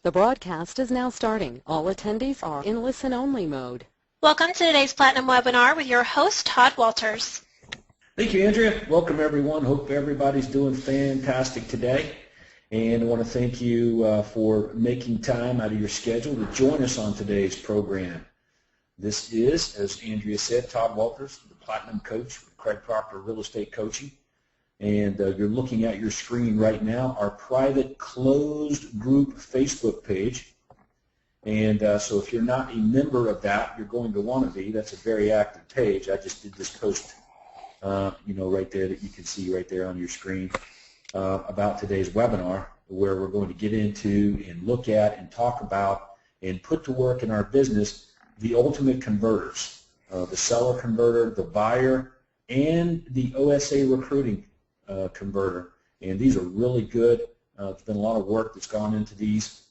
The broadcast is now starting. All attendees are in listen-only mode. Welcome to today's Platinum webinar with your host, Todd Walters. Thank you, Andrea. Welcome, everyone. Hope everybody's doing fantastic today. And I want to thank you for making time out of your schedule to join us on today's program. This is, as Andrea said, Todd Walters, the Platinum Coach with Craig Proctor Real Estate Coaching. And you're looking at your screen right now, our private closed group Facebook page. And so if you're not a member of that, you're going to want to be. That's a very active page. I just did this post, right there that you can see right there on your screen about today's webinar, where we're going to get into and look at and talk about and put to work in our business the ultimate converters, the seller converter, the buyer, and the OSA recruiting converter. And these are really good. There's been a lot of work that's gone into these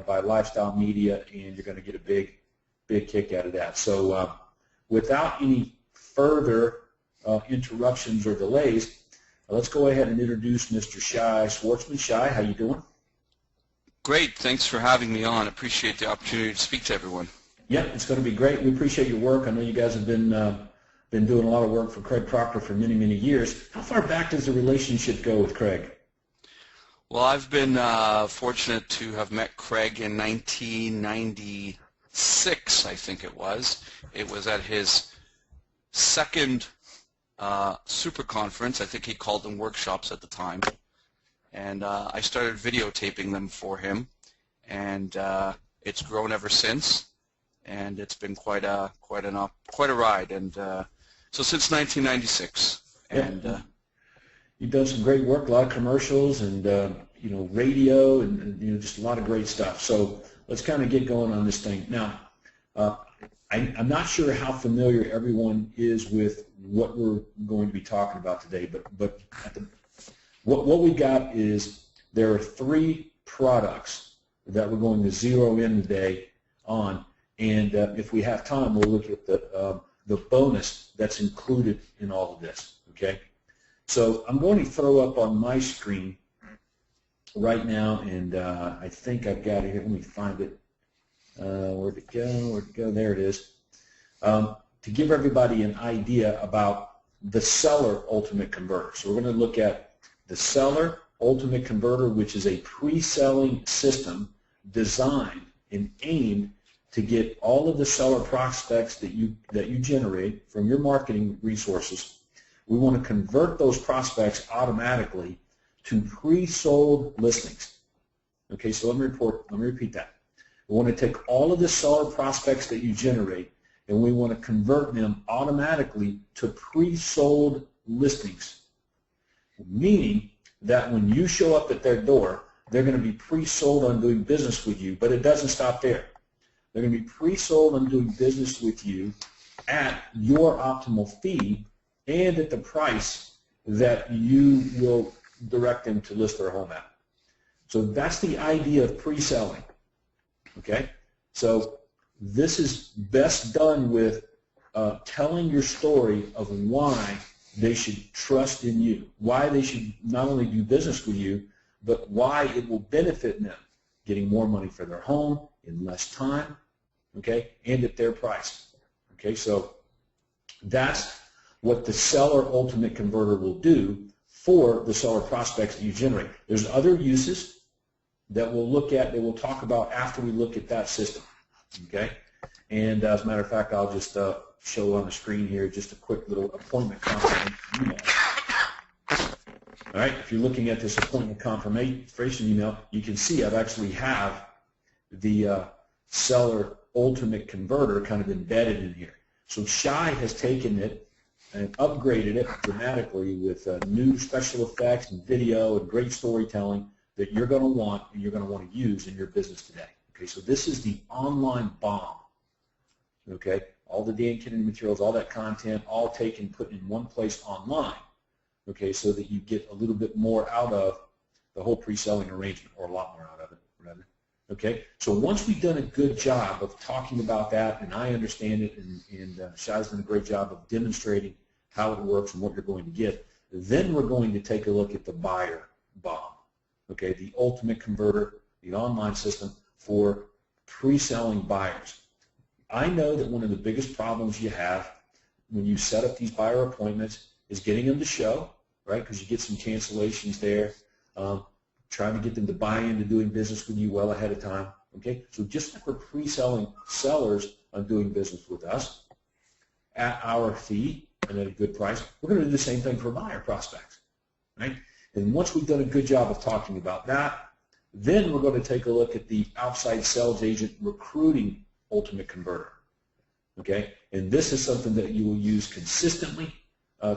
by Lifestyle Media, and you're going to get a big kick out of that. So without any further interruptions or delays, let's go ahead and introduce Mr. Shai Schwartzman. Shai, how you doing? Great. Thanks for having me on. Appreciate the opportunity to speak to everyone. Yeah, it's going to be great. We appreciate your work. I know you guys have been doing a lot of work for Craig Proctor for many, many years. How far back does the relationship go with Craig? Well, I've been fortunate to have met Craig in 1996, I think it was. It was at his second super conference. I think he called them workshops at the time. And I started videotaping them for him. And it's grown ever since. And it's been quite a ride. And so since 1996, and you've done some great work, a lot of commercials, and radio, and just a lot of great stuff. So let's kind of get going on this thing now. I'm not sure how familiar everyone is with what we're going to be talking about today, but what we got is there are 3 products that we're going to zero in today on, and if we have time, we'll look at the bonus that's included in all of this, okay? So I'm going to throw up on my screen right now, and I think I've got it here. Let me find it. Where'd it go? There it is. To give everybody an idea about the seller ultimate converter. So we're going to look at the seller ultimate converter, which is a pre-selling system designed and aimed to get all of the seller prospects that you generate from your marketing resources. We want to convert those prospects automatically to pre-sold listings. Okay, so let me repeat that. We want to take all of the seller prospects that you generate, and we want to convert them automatically to pre-sold listings, meaning that when you show up at their door, they're going to be pre-sold on doing business with you, but it doesn't stop there. They're going to be pre-sold on doing business with you at your optimal fee and at the price that you will direct them to list their home at. So that's the idea of pre-selling. Okay? So this is best done with telling your story of why they should trust in you, why they should not only do business with you, but why it will benefit them, getting more money for their home in less time, okay, and at their price. Okay, so that's what the seller ultimate converter will do for the seller prospects that you generate. There's other uses that we'll look at, that we'll talk about after we look at that system. Okay, and as a matter of fact, I'll just show on the screen here just a quick little appointment confirmation email. All right, if you're looking at this appointment confirmation email, you can see I've actually have the seller ultimate converter kind of embedded in here. So Shai has taken it and upgraded it dramatically with new special effects and video and great storytelling that you're going to want and you're going to want to use in your business today. Okay, so this is the online bomb. Okay, all the Dan Kennedy materials, all that content, all taken, put in one place online. Okay, so that you get a little bit more out of the whole pre-selling arrangement, or a lot more out of it, rather. Okay, so once we've done a good job of talking about that, and I understand it, and Shai's done a great job of demonstrating how it works and what you're going to get, then we're going to take a look at the buyer bomb. Okay, the ultimate converter, the online system for pre-selling buyers. I know that one of the biggest problems you have when you set up these buyer appointments is getting them to show, right, because you get some cancellations there, trying to get them to buy into doing business with you well ahead of time. Okay, so just like we're pre-selling sellers on doing business with us at our fee and at a good price, we're going to do the same thing for buyer prospects, right? And once we've done a good job of talking about that, then we're going to take a look at the outside sales agent recruiting ultimate converter. Okay, and this is something that you will use consistently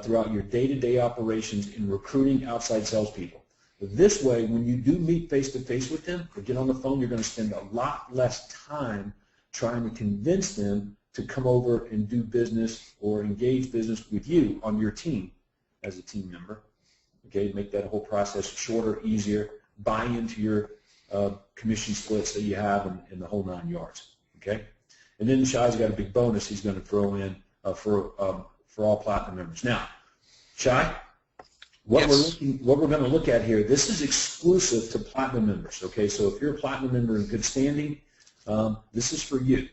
throughout your day-to-day operations in recruiting outside salespeople. This way, when you do meet face-to-face with them or get on the phone, you're going to spend a lot less time trying to convince them to come over and do business or engage business with you on your team as a team member. Okay, make that whole process shorter, easier, buy into your commission splits that you have in the whole 9 yards. Okay, and then Shai's got a big bonus he's going to throw in for all Platinum members. Now, Shai, what we're going to look at here, this is exclusive to Platinum members. Okay, so if you're a Platinum member in good standing, this is for you,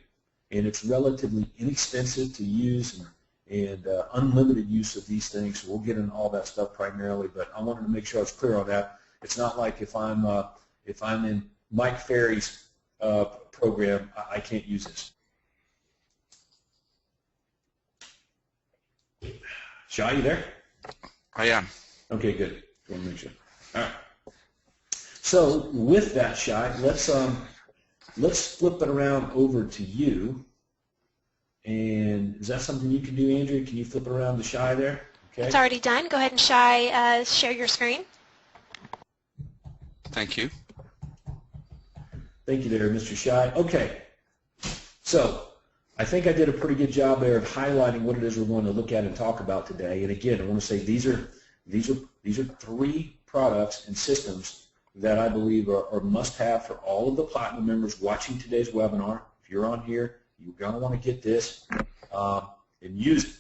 and it's relatively inexpensive to use and unlimited use of these things. So we'll get into all that stuff primarily, but I wanted to make sure I was clear on that. It's not like if I'm in Mike Ferry's program, I can't use this. Shai, you there? I am. Okay, good. I want to make sure. All right. So with that, Shai, let's flip it around over to you. And is that something you can do, Andrea? Can you flip it around to Shai there? Okay. It's already done. Go ahead and share your screen. Thank you. Thank you there, Mr. Shai. Okay. So I think I did a pretty good job there of highlighting what it is we're going to look at and talk about today. And again, I want to say these are 3 products and systems that I believe are must-have for all of the Platinum members watching today's webinar. If you're on here, you're going to want to get this and use it.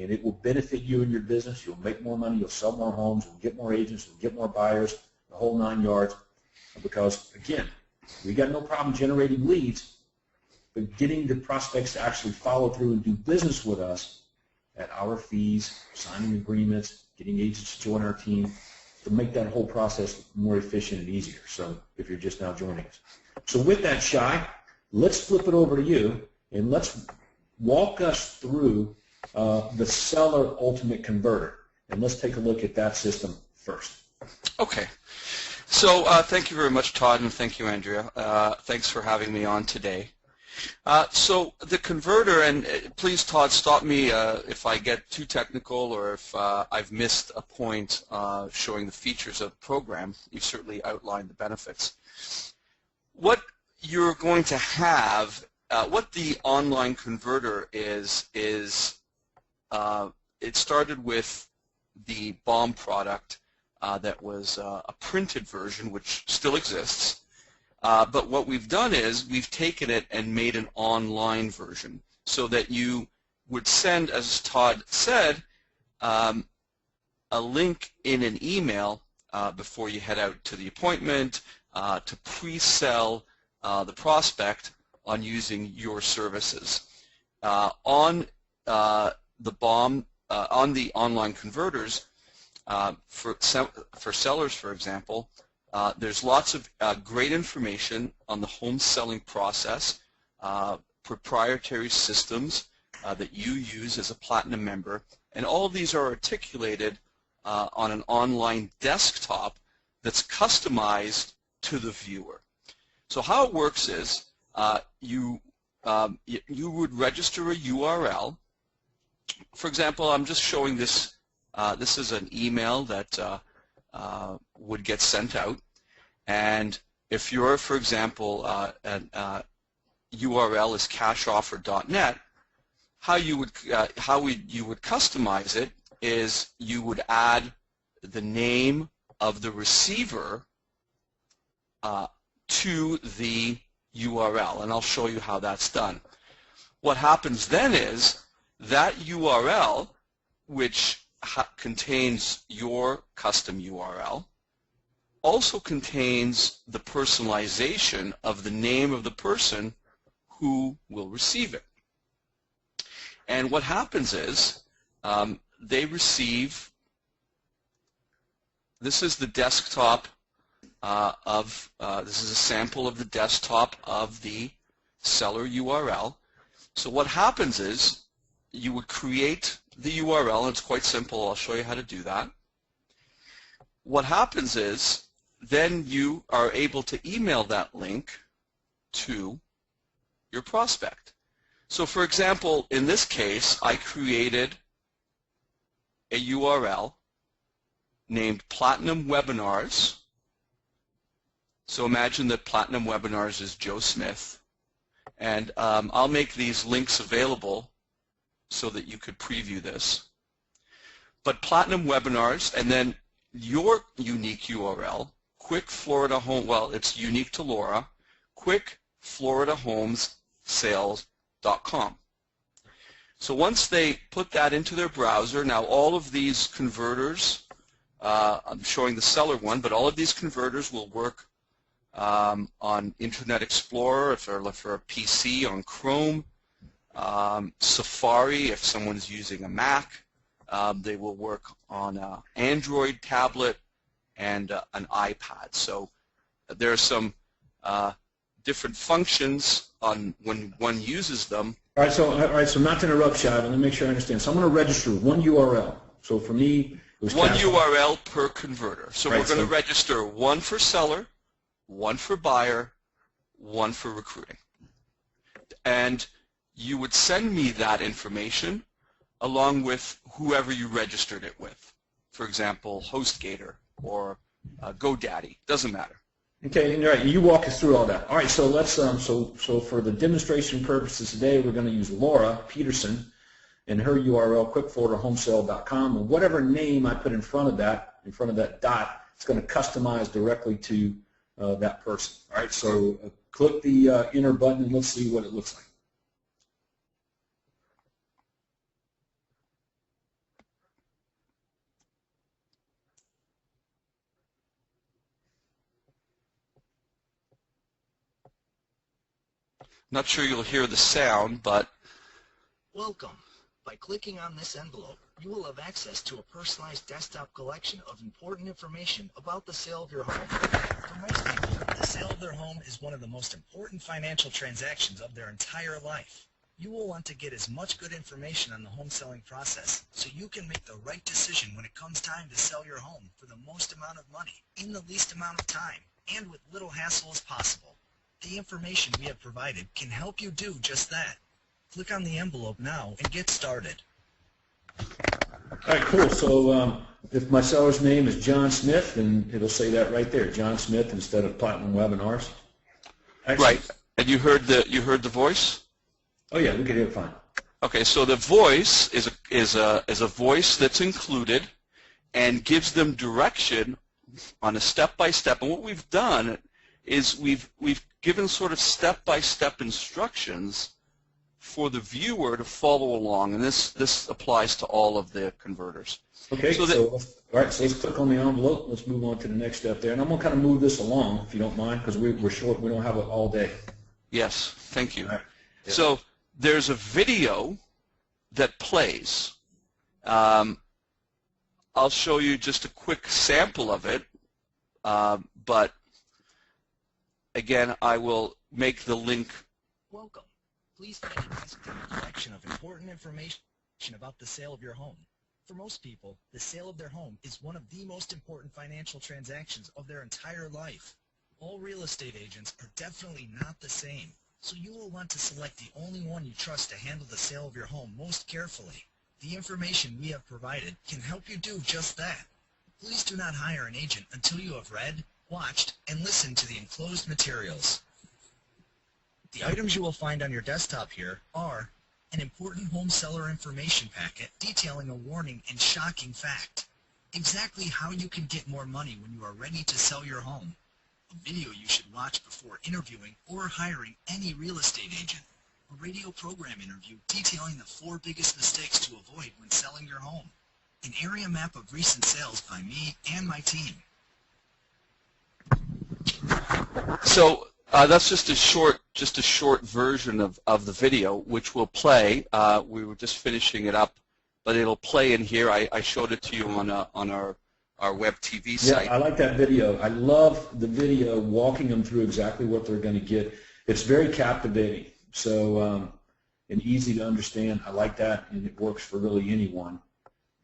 And it will benefit you and your business. You'll make more money. You'll sell more homes. You'll get more agents. You'll get more buyers, the whole 9 yards. Because, again, we got no problem generating leads, but getting the prospects to actually follow through and do business with us at our fees, signing agreements, getting agents to join our team, to make that whole process more efficient and easier. So if you're just now joining us. So with that, Shai, let's flip it over to you, and let's walk us through the Seller Ultimate Converter. And let's take a look at that system first. Okay. So thank you very much, Todd, and thank you, Andrea. Thanks for having me on today. So the converter, and please, Todd, stop me if I get too technical or if I've missed a point showing the features of the program. You've certainly outlined the benefits. What you're going to have, what the online converter is it started with the BOMB product that was a printed version, which still exists. But what we've done is we've taken it and made an online version so that you would send, as Todd said, a link in an email before you head out to the appointment to pre-sell the prospect on using your services. On the BOMB, on the online converters, for sellers, for example, there's lots of great information on the home selling process, proprietary systems that you use as a Platinum member, and all of these are articulated on an online desktop that's customized to the viewer. So how it works is you would register a URL. For example, I'm just showing this. This is an email that would get sent out, and if you're, for example, URL is cashoffer.net, how you would customize it is you would add the name of the receiver to the URL, and I'll show you how that's done. What happens then is that URL, which contains your custom URL, also contains the personalization of the name of the person who will receive it. And what happens is they receive, this is the desktop this is a sample of the desktop of the seller URL. So what happens is you would create the URL, and it's quite simple. I'll show you how to do that. What happens is then you are able to email that link to your prospect. So for example, in this case, I created a URL named Platinum Webinars. So imagine that Platinum Webinars is Joe Smith, and I'll make these links available so that you could preview this. But Platinum Webinars, and then your unique URL, Quick Florida Home, well, it's unique to Laura, quickfloridahomessales.com. So once they put that into their browser, now all of these converters, I'm showing the seller one, but all of these converters will work on Internet Explorer if they're for a PC, on Chrome, Safari if someone's using a Mac. They will work on an Android tablet and an iPad. So there are some different functions on when one uses them. All right, so not to interrupt, Shad, let me make sure I understand. So I'm going to register one URL. So for me, it was one URL per converter. So right, we're going to register one for seller, one for buyer, one for recruiting. And you would send me that information along with whoever you registered it with. For example, HostGator or GoDaddy, doesn't matter. Okay, and right, you walk us through all that. All right, so let's so for the demonstration purposes today, we're going to use Laura Peterson and her URL, quickfloridahomesale.com, and whatever name I put in front of that dot, it's going to customize directly to that person. All right, so click the enter button and let's see what it looks like. Not sure you'll hear the sound, but... Welcome. By clicking on this envelope, you will have access to a personalized desktop collection of important information about the sale of your home. For most people, the sale of their home is one of the most important financial transactions of their entire life. You will want to get as much good information on the home selling process so you can make the right decision when it comes time to sell your home for the most amount of money, in the least amount of time, and with little hassle as possible. The information we have provided can help you do just that. Click on the envelope now and get started. All right, cool. So if my seller's name is John Smith, then it'll say that right there, John Smith instead of Platinum Webinars. Excellent. Right. And you heard the voice? Oh yeah, we can hear it fine. Okay, so the voice is a voice that's included and gives them direction on a step-by-step. And what we've done is we've given sort of step-by-step instructions for the viewer to follow along, and this applies to all of the converters. Okay, so all right, so let's click on the envelope. Let's move on to the next step there, and I'm going to kind of move this along, if you don't mind, because we're short. We don't have it all day. Yes, thank you. Right. Yeah. So there's a video that plays. I'll show you just a quick sample of it, but again, I will make the link. Welcome. Please find a desktop collection of important information about the sale of your home. For most people, the sale of their home is one of the most important financial transactions of their entire life. All real estate agents are definitely not the same, so you will want to select the only one you trust to handle the sale of your home most carefully. The information we have provided can help you do just that. Please do not hire an agent until you have read, watched, and listened to the enclosed materials. The items you will find on your desktop here are an important home seller information packet detailing a warning and shocking fact, exactly how you can get more money when you are ready to sell your home, a video you should watch before interviewing or hiring any real estate agent, a radio program interview detailing the 4 biggest mistakes to avoid when selling your home, an area map of recent sales by me and my team. So that's just a short version of the video, which will play. We were just finishing it up, but it'll play in here. I showed it to you on our web TV site. Yeah, I like that video. I love the video walking them through exactly what they're going to get. It's very captivating, so and easy to understand. I like that, and it works for really anyone.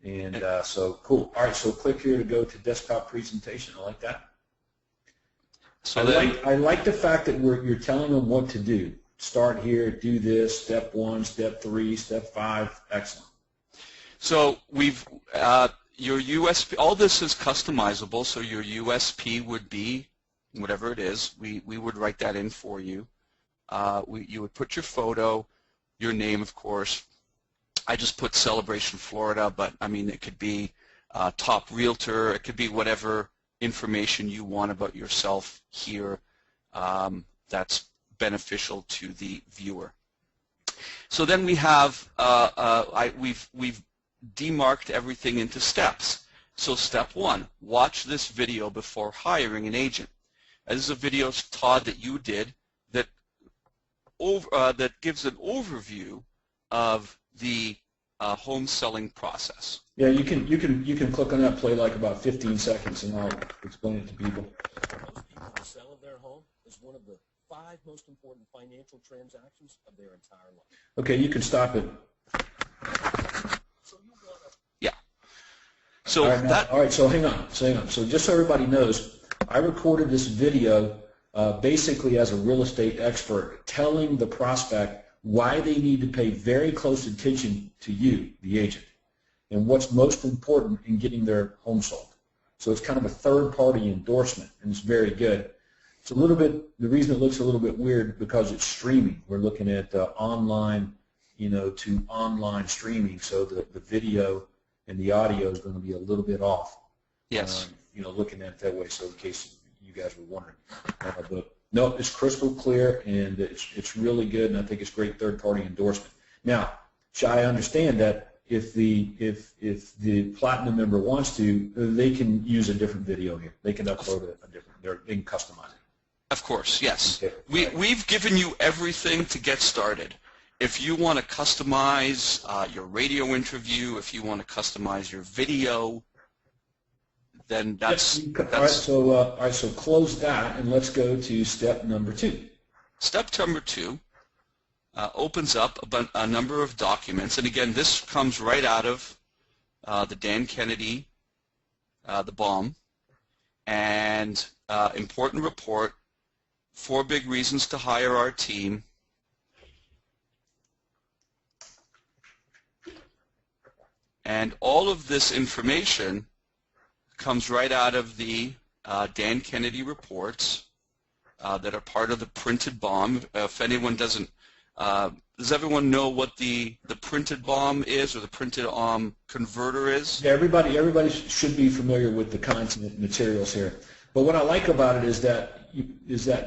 And so cool. All right, so click here to go to desktop presentation. I like that. So I like the fact that you're telling them what to do. Start here, do this, step 1, step 3, step 5. Excellent. So we've your USP. All this is customizable. So your USP would be whatever it is. We would write that in for you. You would put your photo, your name, of course. I just put Celebration Florida, but I mean it could be top realtor. It could be whatever information you want about yourself here that's beneficial to the viewer. So then we have we've demarked everything into steps. So step 1, watch this video before hiring an agent. This is a video, Todd, that you did that that gives an overview of the home selling process. Yeah, you can click on that, play like about 15 seconds, and I'll explain it to people. Most people, the sale of their home is one of the 5 most important financial transactions of their entire life. Okay, you can stop it. So you want to. Yeah. So all right, so hang on. So just so everybody knows, I recorded this video basically as a real estate expert telling the prospect why they need to pay very close attention to you, the agent, and what's most important in getting their home sold. So it's kind of a third-party endorsement, and it's very good. It's a little bit, the reason it looks a little bit weird because it's streaming. We're looking at online, to online streaming, so the video and the audio is going to be a little bit off. Yes. Looking at it that way, so in case you guys were wondering. But no, it's crystal clear, and it's really good, and I think it's great third-party endorsement. Now, I understand that if the platinum member wants to, they can use a different video here. They can upload a different. They can customize it. Of course, yes. Okay. We've given you everything to get started. If you want to customize your radio interview, if you want to customize your video, then that's all right. So close that, and let's go to step number 2. Step number 2 opens up a number of documents, and again, this comes right out of the Dan Kennedy, the bomb, and important report. 4 big reasons to hire our team. And all of this information comes right out of the Dan Kennedy reports that are part of the printed bomb. If anyone doesn't, does everyone know what the printed bomb is, or the printed converter is? Yeah, everybody should be familiar with the content materials here. But what I like about it is that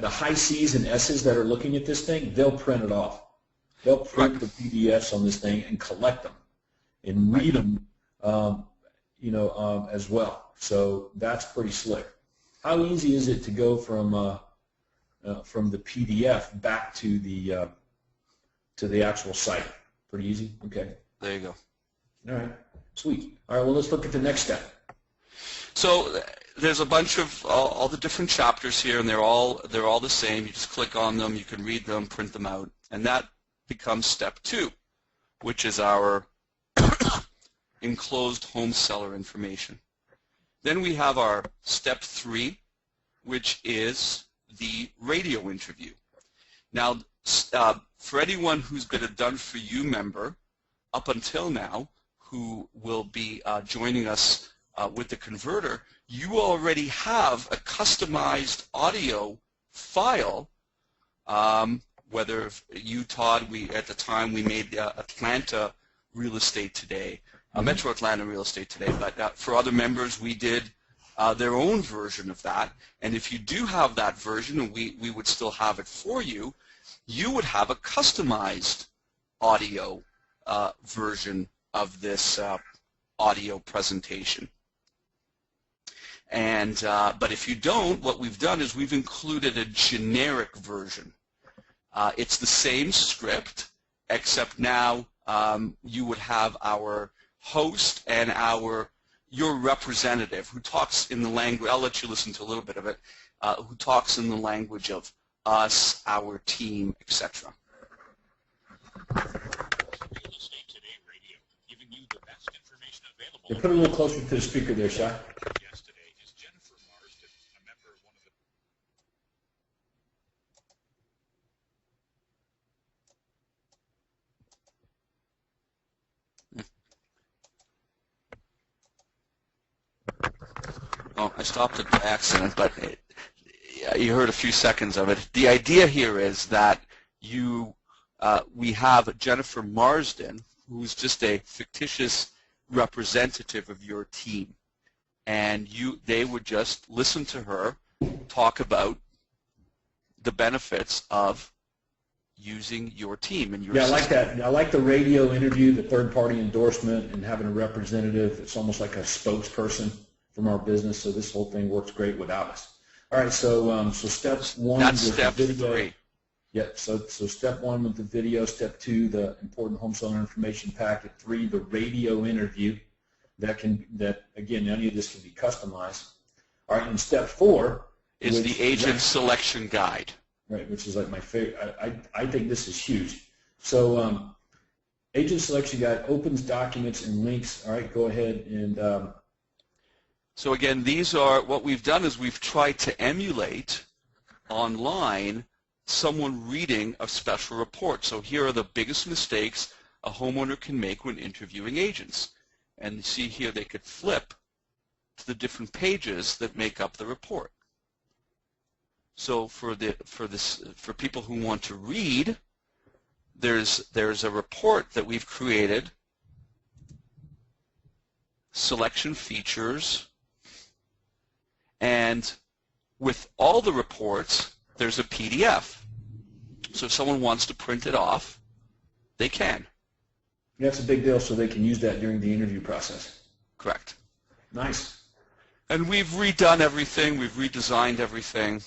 the high C's and S's that are looking at this thing, they'll print it off. They'll print the PDFs on this thing and collect them and read them, as well. So that's pretty slick. How easy is it to go from the PDF back to the actual site? Pretty easy. Okay. There you go. All right. Sweet. All right. Well, let's look at the next step. So there's a bunch of all the different chapters here, and they're all the same. You just click on them, you can read them, print them out, and that becomes step 2, which is our enclosed home seller information. Then we have our step 3, which is the radio interview. Now, for anyone who's been a Done For You member up until now, who will be joining us with the converter, you already have a customized audio file. Whether you, Todd, at the time we made Atlanta Real Estate Today, Metro Atlanta Real Estate Today, but for other members we did their own version of that. And if you do have that version, and we would still have it for you, you would have a customized audio version of this audio presentation. And but if you don't, what we've done is we've included a generic version. It's the same script, except now you would have our host and your representative who talks in the language. I'll let you listen to a little bit of it. Who talks in the language of us, our team, etc. You put it a little closer to the speaker there, Shai. Oh, I stopped it by accident, but you heard a few seconds of it. The idea here is that we have Jennifer Marsden, who's just a fictitious representative of your team, and they would just listen to her talk about the benefits of using your team and your system. I like that. I like the radio interview, the third-party endorsement, and having a representative. It's almost like a spokesperson from our business, so this whole thing works great without us. All right, so step one. That's step the video. 3. Yeah, so step 1 with the video, step 2, the important home seller information packet, 3, the radio interview. That again, any of this can be customized. All right, and step 4 is the agent selection guide. Right, which is like my favorite. I think this is huge. So agent selection guide opens documents and links. All right, go ahead and. So again, these are what we've done is we've tried to emulate online someone reading a special report. So here are the biggest mistakes a homeowner can make when interviewing agents. And you see here they could flip to the different pages that make up the report. So for people who want to read, there's a report that we've created, selection features, and with all the reports, there's a PDF. So if someone wants to print it off, they can. That's a big deal, so they can use that during the interview process. Correct. Nice. And we've redone everything. We've redesigned everything.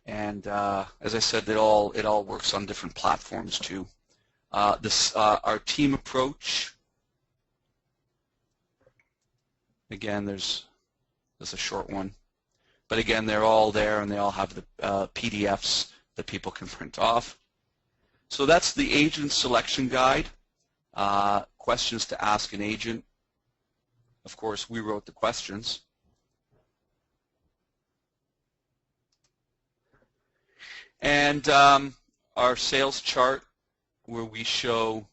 And as I said, it all works on different platforms too. Our team approach. Again, there's a short one. But again, they're all there, and they all have the PDFs that people can print off. So that's the agent selection guide. Questions to ask an agent. Of course, we wrote the questions. And our sales chart, where we show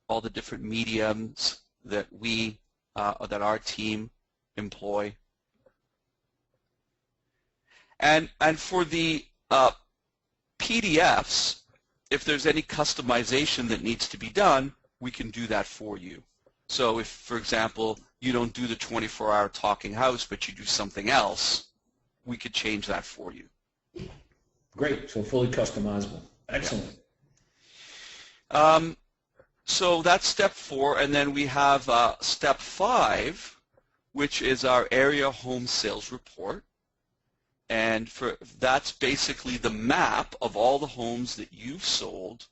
all the different mediums that that our team employ. And for the PDFs, if there's any customization that needs to be done, we can do that for you. So if, for example, you don't do the 24-hour talking house, but you do something else, we could change that for you. Great, so fully customizable. Excellent. Yeah. So that's step 4, and then we have step 5, which is our area home sales report. And that's basically the map of all the homes that you've sold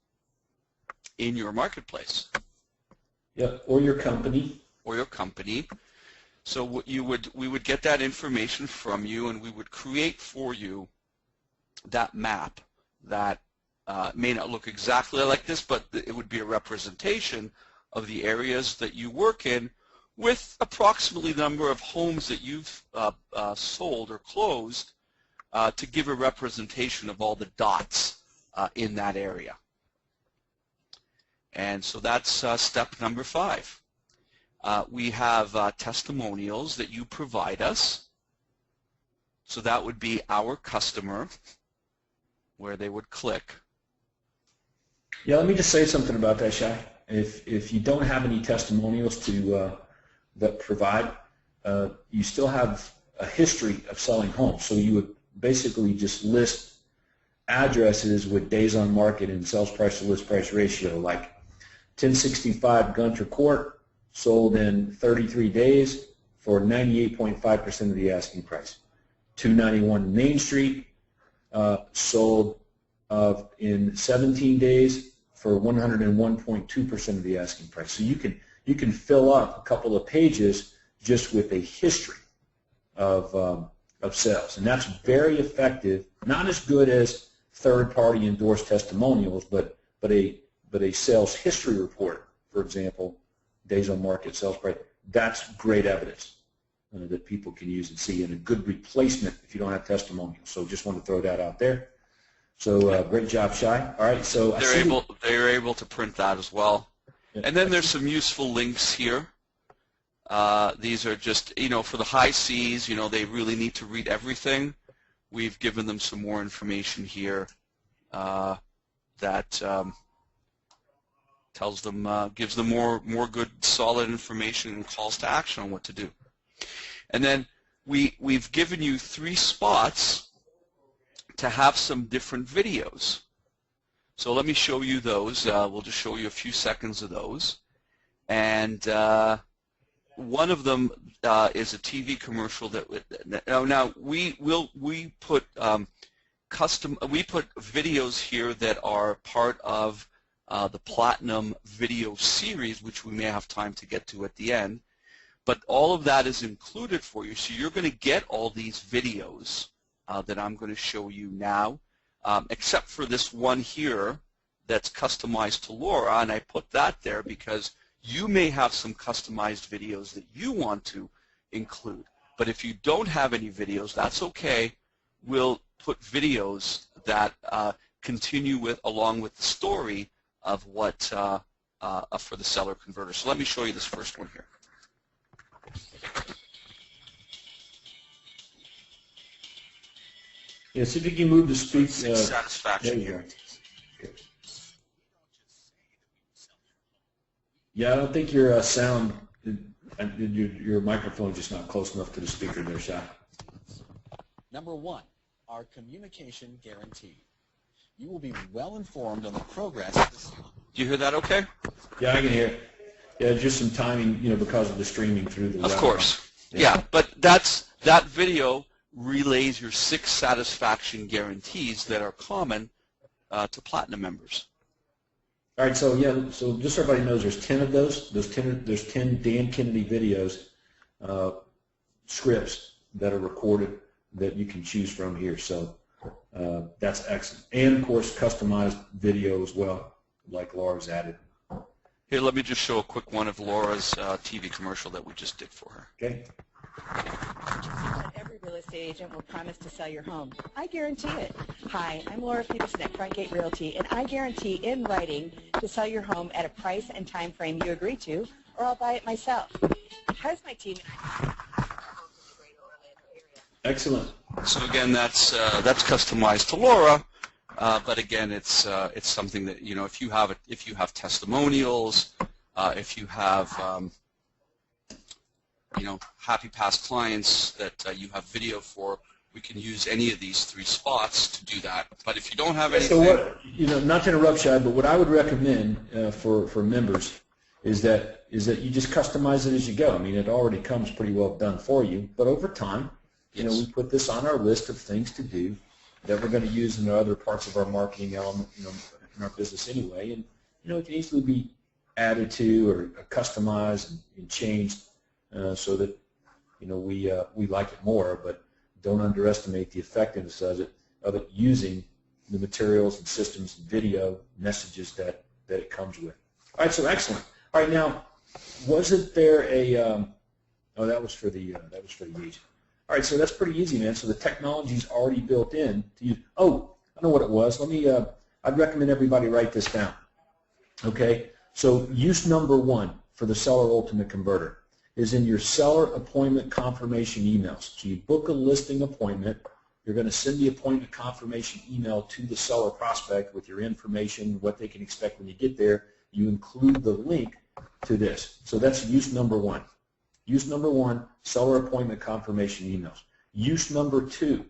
in your marketplace. Yeah, or your company. Or your company. So we would get that information from you, and we would create for you that map that may not look exactly like this, but it would be a representation of the areas that you work in with approximately the number of homes that you've sold or closed to give a representation of all the dots in that area. And so that's step number 5. We have testimonials that you provide us. So that would be our customer, where they would click. Yeah, let me just say something about that, Shai. If you don't have any testimonials to that provide, you still have a history of selling homes. So you would basically just list addresses with days on market and sales price to list price ratio, like 1065 Gunter Court, sold in 33 days, for 98.5% of the asking price. 291 Main Street sold in 17 days for 101.2% of the asking price. So you can fill up a couple of pages just with a history of sales, and that's very effective. Not as good as third-party endorsed testimonials, but a sales history report, for example, days on market, sales price. That's great evidence that people can use and see, and a good replacement if you don't have testimonials. So just want to throw that out there. So great job, Shai. All right, so they're able to print that as well. And then there's some useful links here. These are just, for the high Cs, they really need to read everything. We've given them some more information here that tells them, gives them more good, solid information and calls to action on what to do. And then we've given you 3 spots to have some different videos. So let me show you those. We'll just show you a few seconds of those. And one of them is a TV commercial that now we put videos here that are part of the Platinum video series, which we may have time to get to at the end. But all of that is included for you, so you're going to get all these videos that I'm going to show you now, except for this one here that's customized to Laura, and I put that there because you may have some customized videos that you want to include. But if you don't have any videos, that's okay. We'll put videos that continue along with the story of what for the seller converter. So let me show you this first one here. Yeah, see if you can move the speak. Satisfaction here. Yeah, I don't think your sound, your microphone is just not close enough to the speaker there, Shai. Number 1, our communication guarantee. You will be well informed on the progress of this. Do you hear that okay? Yeah, I can hear it. Yeah, just some timing, because of the streaming through the web. Of course. Yeah, but that video relays your 6 satisfaction guarantees that are common to Platinum members. All right, so so just so everybody knows, there's 10 of those. There's 10 Dan Kennedy videos, scripts that are recorded that you can choose from here. So that's excellent, and of course customized video as well, like Laura's added. Here, let me just show a quick one of Laura's TV commercial that we just did for her. Okay. Every real estate agent will promise to sell your home. I guarantee it. Hi, I'm Laura Peterson at Frontgate Realty, and I guarantee in writing to sell your home at a price and time frame you agree to, or I'll buy it myself. Because my team and I Excellent. So again, that's customized to Laura, but again, it's something that if you have testimonials, if you have happy past clients that you have video for, we can use any of these 3 spots to do that. But if you don't have anything, so not to interrupt, Shai, but what I would recommend for members is that you just customize it as you go. I mean, it already comes pretty well done for you, but over time, we put this on our list of things to do that we're going to use in other parts of our marketing element, in our business anyway, and it can easily be added to or customized and changed so that we like it more, but don't underestimate the effectiveness of it using the materials and systems and video messages that it comes with. All right, so excellent. All right, now, wasn't there a that was for the agent. All right, so that's pretty easy, man. So the technology's already built in to use. Oh, I know what it was. Let me. I'd recommend everybody write this down. Okay. So use number 1 for the Seller Ultimate Converter is in your seller appointment confirmation emails. So you book a listing appointment. You're going to send the appointment confirmation email to the seller prospect with your information, what they can expect when you get there. You include the link to this. So that's use number 1. Use number 1, seller appointment confirmation emails. Use number 2,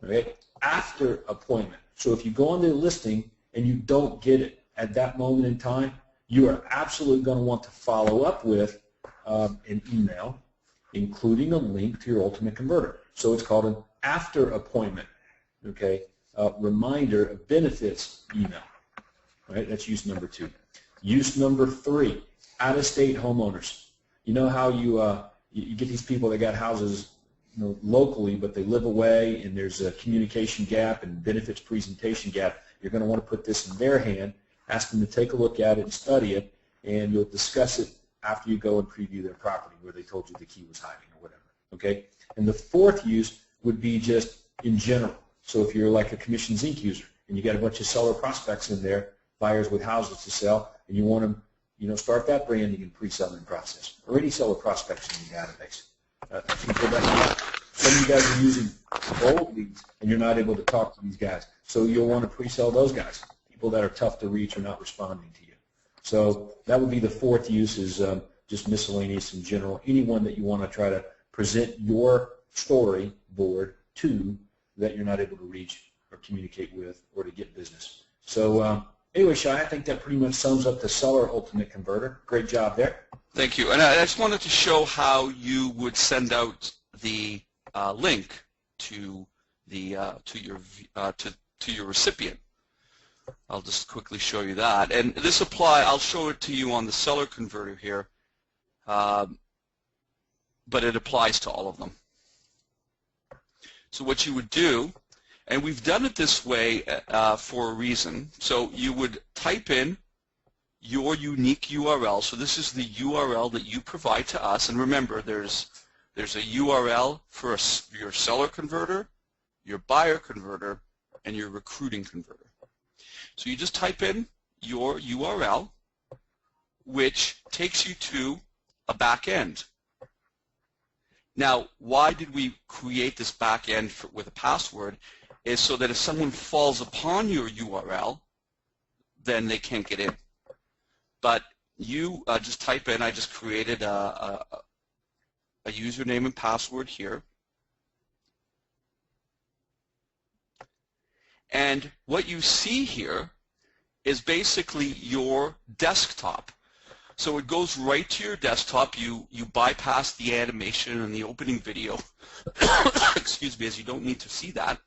okay, after appointment. So if you go on the listing and you don't get it at that moment in time, you are absolutely going to want to follow up with an email including a link to your ultimate converter. So it's called an after appointment, okay, reminder of benefits email. Right? That's use number 2. Use number 3, out-of-state homeowners. You know how you get these people that got houses, you know, locally, but they live away, and there's a communication gap and benefits presentation gap. You're going to want to put this in their hand, ask them to take a look at it and study it, and you'll discuss it after you go and preview their property where they told you the key was hiding or whatever. Okay? And the 4th use would be just in general. So if you're like a Commissions Inc. user and you got a bunch of seller prospects in there, buyers with houses to sell, and you want to, you know, start that branding and pre-selling process, or any seller prospects in your database. Some of you guys are using old leads, and you're not able to talk to these guys, so you'll want to pre-sell those guys, people that are tough to reach or not responding to you. So that would be the 4th use, is just miscellaneous in general. Anyone that you want to try to present your storyboard to that you're not able to reach or communicate with or to get business. So anyway, Shai, I think that pretty much sums up the seller ultimate converter. Great job there. Thank you. And I just wanted to show how you would send out the link to the to your recipient. I'll just quickly show you that. And this I'll show it to you on the seller converter here, but it applies to all of them. So what you would do, and we've done it this way for a reason. So you would type in your unique URL. So this is the URL that you provide to us. And remember, there's a URL for your seller converter, your buyer converter, and your recruiting converter. So you just type in your URL, which takes you to a back end. Now, why did we create this back end with a password? Is so that if someone falls upon your URL, then they can't get in. But you just type in, I just created a username and password here. And what you see here is basically your desktop. So it goes right to your desktop. You bypass the animation and the opening video, excuse me, as you don't need to see that.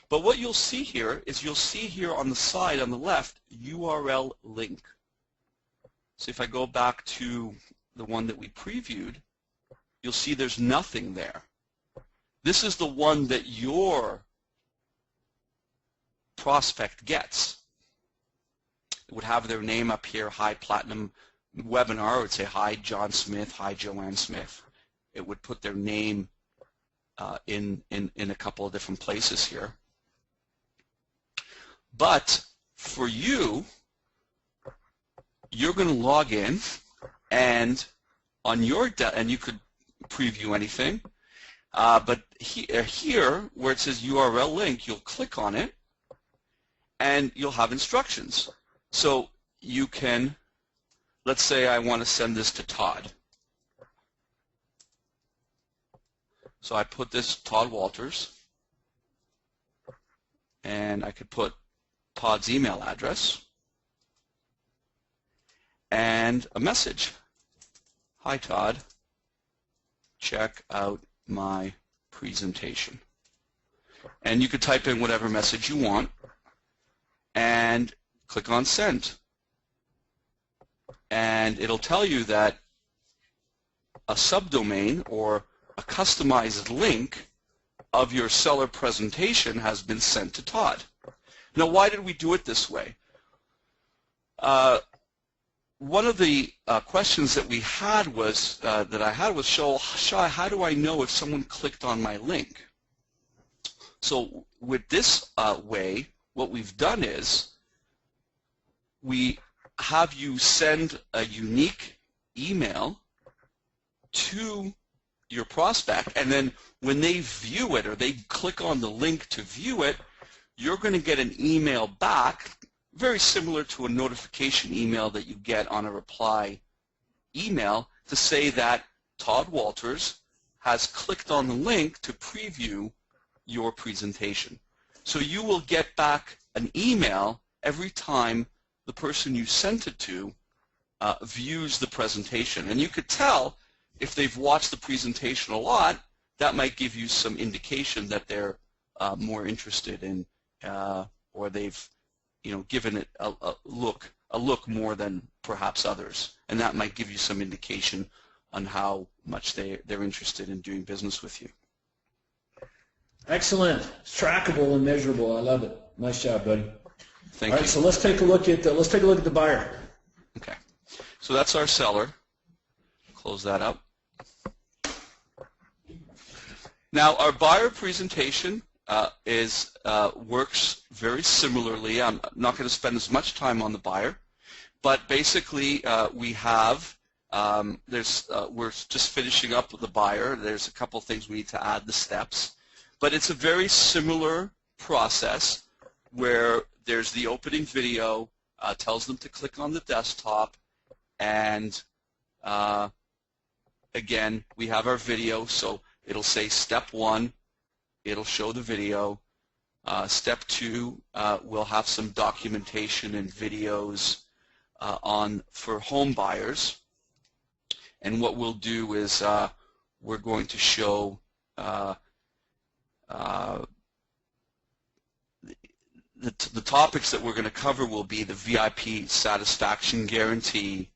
But what you'll see here is you'll see here on the side, on the left, URL link. So if I go back to the one that we previewed, you'll see there's nothing there. This is the one that your prospect gets. It would have their name up here, Hi Platinum Webinar. It would say, Hi John Smith, Hi Joanne Smith. It would put their name in a couple of different places here. But for you, you're going to log in, and on your and you could preview anything. But here, where it says URL link, you'll click on it, and you'll have instructions. So you can, let's say I want to send this to Todd. So I put this Todd Walters, and I could put Todd's email address and a message. Hi Todd, check out my presentation. And you could type in whatever message you want and click on send. And it'll tell you that a subdomain or a customized link of your seller presentation has been sent to Todd. Now, why did we do it this way? One of the questions that we had was that I had was, Shai, how do I know if someone clicked on my link? So with this way, what we've done is we have you send a unique email to your prospect, and then when they view it or they click on the link to view it, you're going to get an email back, very similar to a notification email that you get on a reply email, to say that Todd Walters has clicked on the link to preview your presentation. So you will get back an email every time the person you sent it to views the presentation. And you could tell if they've watched the presentation a lot, that might give you some indication that they're more interested in, or they've, given it a look more than perhaps others, and that might give you some indication on how much they're interested in doing business with you. Excellent. It's trackable and measurable. I love it. Nice job, buddy. Thank All you. right, so let's take a look at the buyer. Okay, so that's our seller. Close that up. Now our buyer presentation works very similarly. I'm not going to spend as much time on the buyer, but basically we have we're just finishing up with the buyer. There's a couple things we need to add, the steps, but it's a very similar process where there's the opening video, tells them to click on the desktop, and again we have our video, so it'll say step 1, it'll show the video. Step 2, we'll have some documentation and videos for home buyers. And what we'll do is we're going to show the topics that we're going to cover will be the VIP satisfaction guarantee,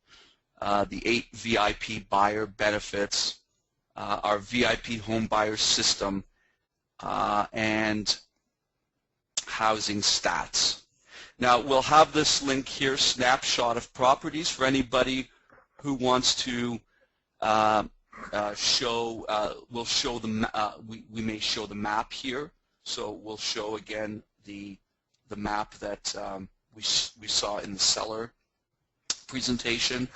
the 8 VIP buyer benefits, our VIP home buyer system, and housing stats. Now we'll have this link here, snapshot of properties, for anybody who wants to we'll show we may show the map here, so we'll show again the map that we saw in the seller presentation.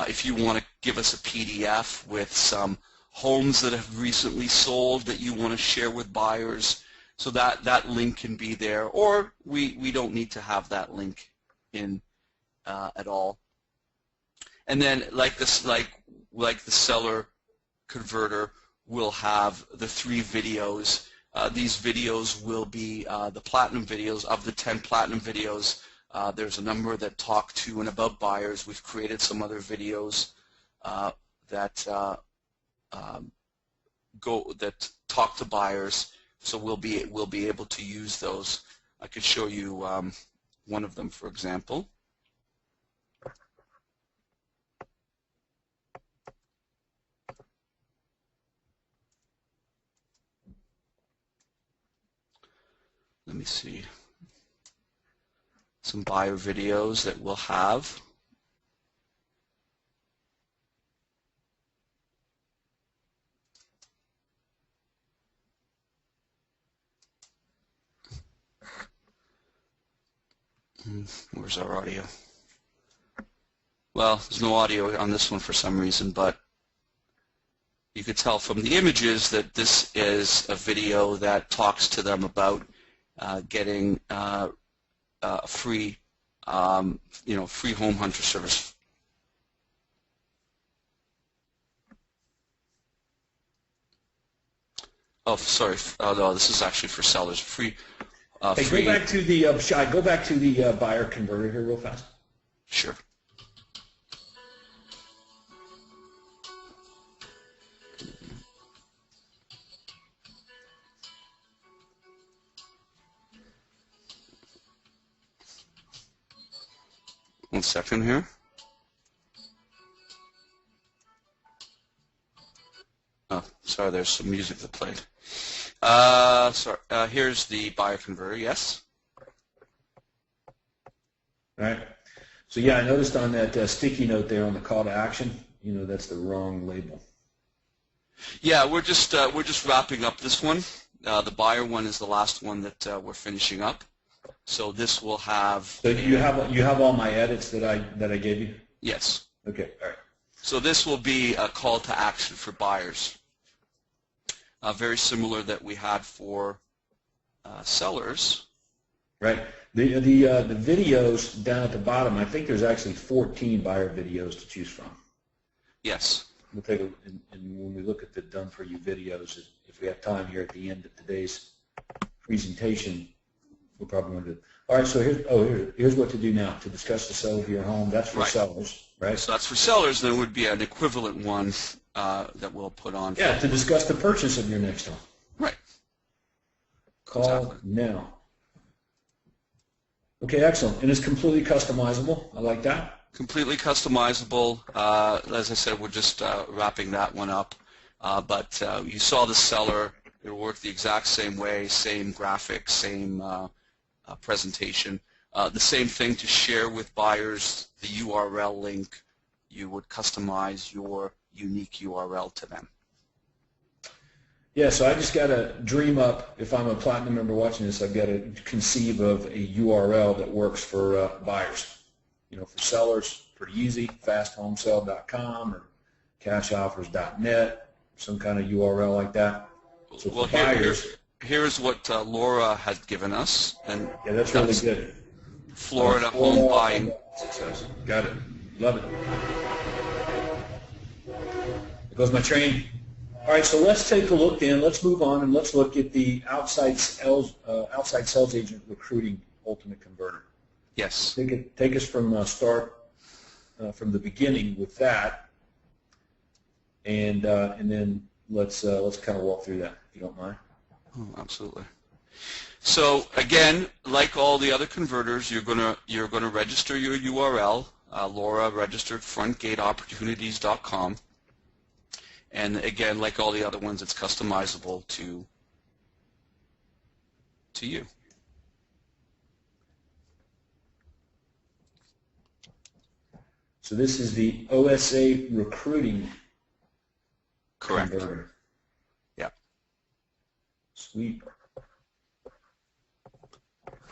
If you want to give us a PDF with some homes that have recently sold that you want to share with buyers, so that link can be there, or we don't need to have that link in at all. And then like the seller converter, we'll have the 3 videos. These videos will be the platinum videos. Of the 10 platinum videos, there's a number that talk to and about buyers. We've created some other videos that talk to buyers, so we'll be able to use those. I could show you one of them, for example. Let me see. Some buyer videos that we'll have. Where's our audio? Well, there's no audio on this one for some reason, but you could tell from the images that this is a video that talks to them about getting free, free home hunter service. Oh, sorry. Oh, no, this is actually for sellers. Free. Hey, Free. go back to the go back to the buyer converter here real fast. Sure. One second here. Oh, sorry, there's some music that played. Sorry, here's the buyer converter, yes? All right. So yeah, I noticed on that sticky note there on the call to action, that's the wrong label. Yeah, we're just wrapping up this one. The buyer one is the last one that we're finishing up. So this will have. So you have all my edits that I gave you? Yes. Okay. All right. So this will be a call to action for buyers. Very similar that we had for sellers. Right. The videos down at the bottom, I think there's actually 14 buyer videos to choose from. Yes. We'll take and when we look at the done for you videos, if we have time here at the end of today's presentation, we'll probably want to. All right. So here's what to do now to discuss the sale of your home. That's for sellers, right? So that's for sellers. There would be an equivalent one that we'll put on. Yeah, to discuss the purchase of your next home. Right. Call Exactly. now. Okay, excellent. And it's completely customizable. I like that. Completely customizable. As I said, we're just wrapping that one up. But you saw the seller. It'll work the exact same way, same graphics, same presentation. The same thing to share with buyers, the URL link. You would customize your unique URL to them. Yeah, so I just got to dream up, if I'm a Platinum member watching this, I've got to conceive of a URL that works for buyers. You know, for sellers, pretty easy, fasthomesale.com or cashoffers.net, some kind of URL like that. So for buyers, here's what Laura had given us. And yeah, that's really good. Florida home buying success. Got it. Love it. There goes my train. All right, so let's take a look then. Let's move on and let's look at the outside sales agent recruiting ultimate converter. Yes. Take us from from the beginning with that, and then let's kind of walk through that, if you don't mind. Oh, absolutely. So again, like all the other converters, you're gonna register your URL. Laura registered frontgateopportunities.com. And again, like all the other ones, it's customizable to you. So this is the OSA recruiting Correct. converter. Yeah. Sweet.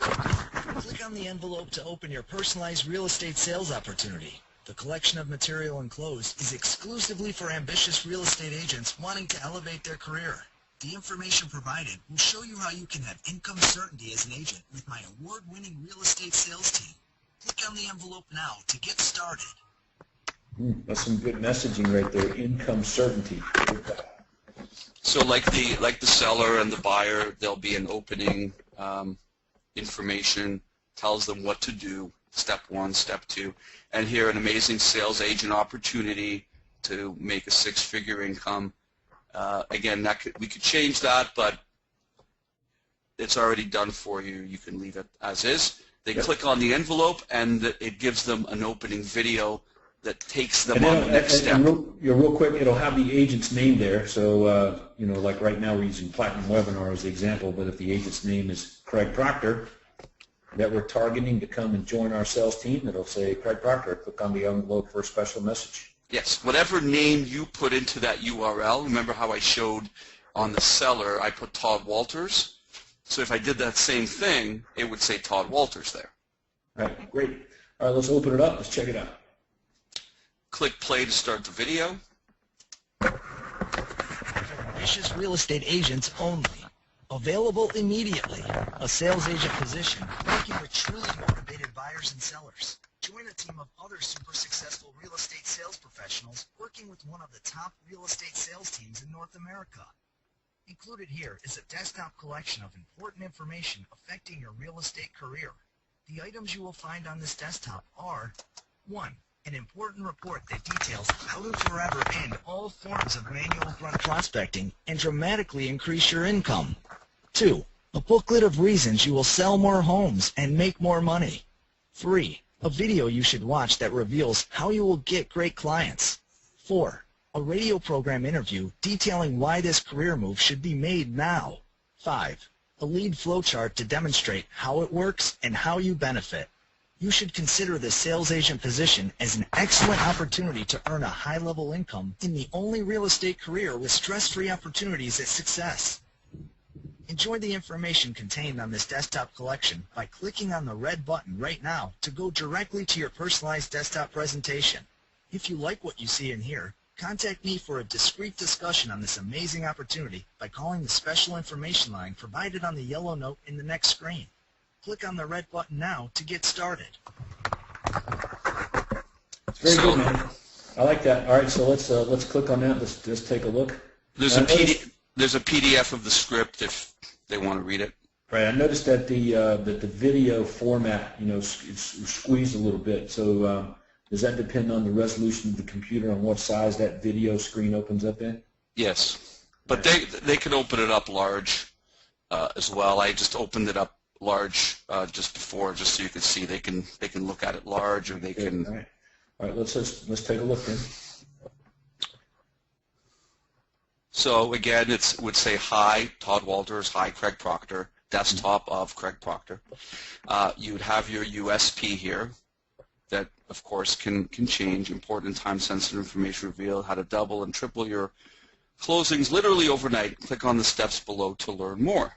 Click on the envelope to open your personalized real estate sales opportunity. The collection of material enclosed is exclusively for ambitious real estate agents wanting to elevate their career. The information provided will show you how you can have income certainty as an agent with my award-winning real estate sales team. Click on the envelope now to get started. That's some good messaging right there. Income certainty. So like the seller and the buyer, there'll be an opening information, tells them what to do, step 1, step 2, and here an amazing sales agent opportunity to make a 6-figure income. Again, we could change that, but it's already done for you. You can leave it as is. They click on the envelope, and it gives them an opening video that takes them on the next step. Real quick, it'll have the agent's name there. So, you know, like right now we're using Platinum Webinar as the example, but if the agent's name is Craig Proctor, that we're targeting to come and join our sales team, it'll say Craig Proctor. Click on the envelope for a special message. Yes, whatever name you put into that URL, remember how I showed on the seller, I put Todd Walters. So if I did that same thing, it would say Todd Walters there. All right, great. All right, let's open it up. Let's check it out. Click play to start the video. Ambitious real estate agents only. Available immediately. A sales agent position working with truly motivated buyers and sellers. Join a team of other super successful real estate sales professionals working with one of the top real estate sales teams in North America. Included here is a desktop collection of important information affecting your real estate career. The items you will find on this desktop are 1. An important report that details how to forever end all forms of manual front prospecting and dramatically increase your income. 2. A booklet of reasons you will sell more homes and make more money. 3. A video you should watch that reveals how you will get great clients. 4. A radio program interview detailing why this career move should be made now. 5. A lead flowchart to demonstrate how it works and how you benefit. You should consider the sales agent position as an excellent opportunity to earn a high-level income in the only real estate career with stress-free opportunities at success. Enjoy the information contained on this desktop collection by clicking on the red button right now to go directly to your personalized desktop presentation. If you like what you see and hear, contact me for a discreet discussion on this amazing opportunity by calling the special information line provided on the yellow note in the next screen. Click on the red button now to get started. Very good, man. I like that. All right, so let's click on that. Let's take a look. There's a PDF of the script if they want to read it. Right. I noticed that the video format, you know, it's squeezed a little bit. So Does that depend on the resolution of the computer, on what size that video screen opens up in? Yes, but they can open it up large as well. I just opened it up large just before, just so you can see. They can look at it large, or they can. All right. Let's take a look then. So again, it would say hi, Todd Walters, hi, Craig Proctor, desktop of Craig Proctor. You'd have your USP here that, of course, can change. Important time-sensitive information revealed, how to double and triple your closings literally overnight. Click on the steps below to learn more.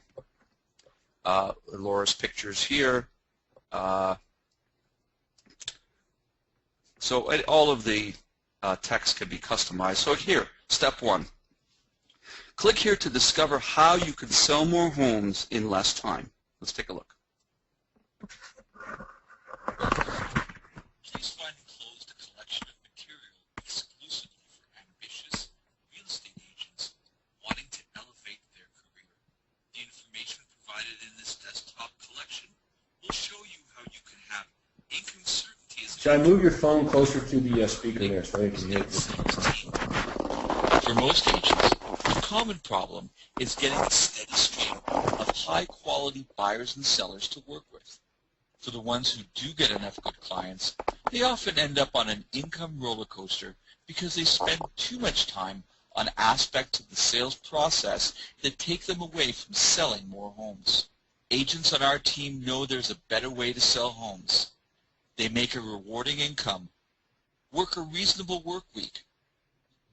Laura's pictures here. So all of the text can be customized. So here, step 1. Click here to discover how you can sell more homes in less time. Let's take a look. Please find enclosed a collection of material exclusively for ambitious real estate agents wanting to elevate their career. The information provided in this desktop collection will show you how you can have income certainty as Should I move your phone closer to the speaker there so I can hear it? For most agents, the common problem is getting a steady stream of high-quality buyers and sellers to work with. For the ones who do get enough good clients, they often end up on an income roller coaster because they spend too much time on aspects of the sales process that take them away from selling more homes. Agents on our team know there's a better way to sell homes. They make a rewarding income, work a reasonable work week,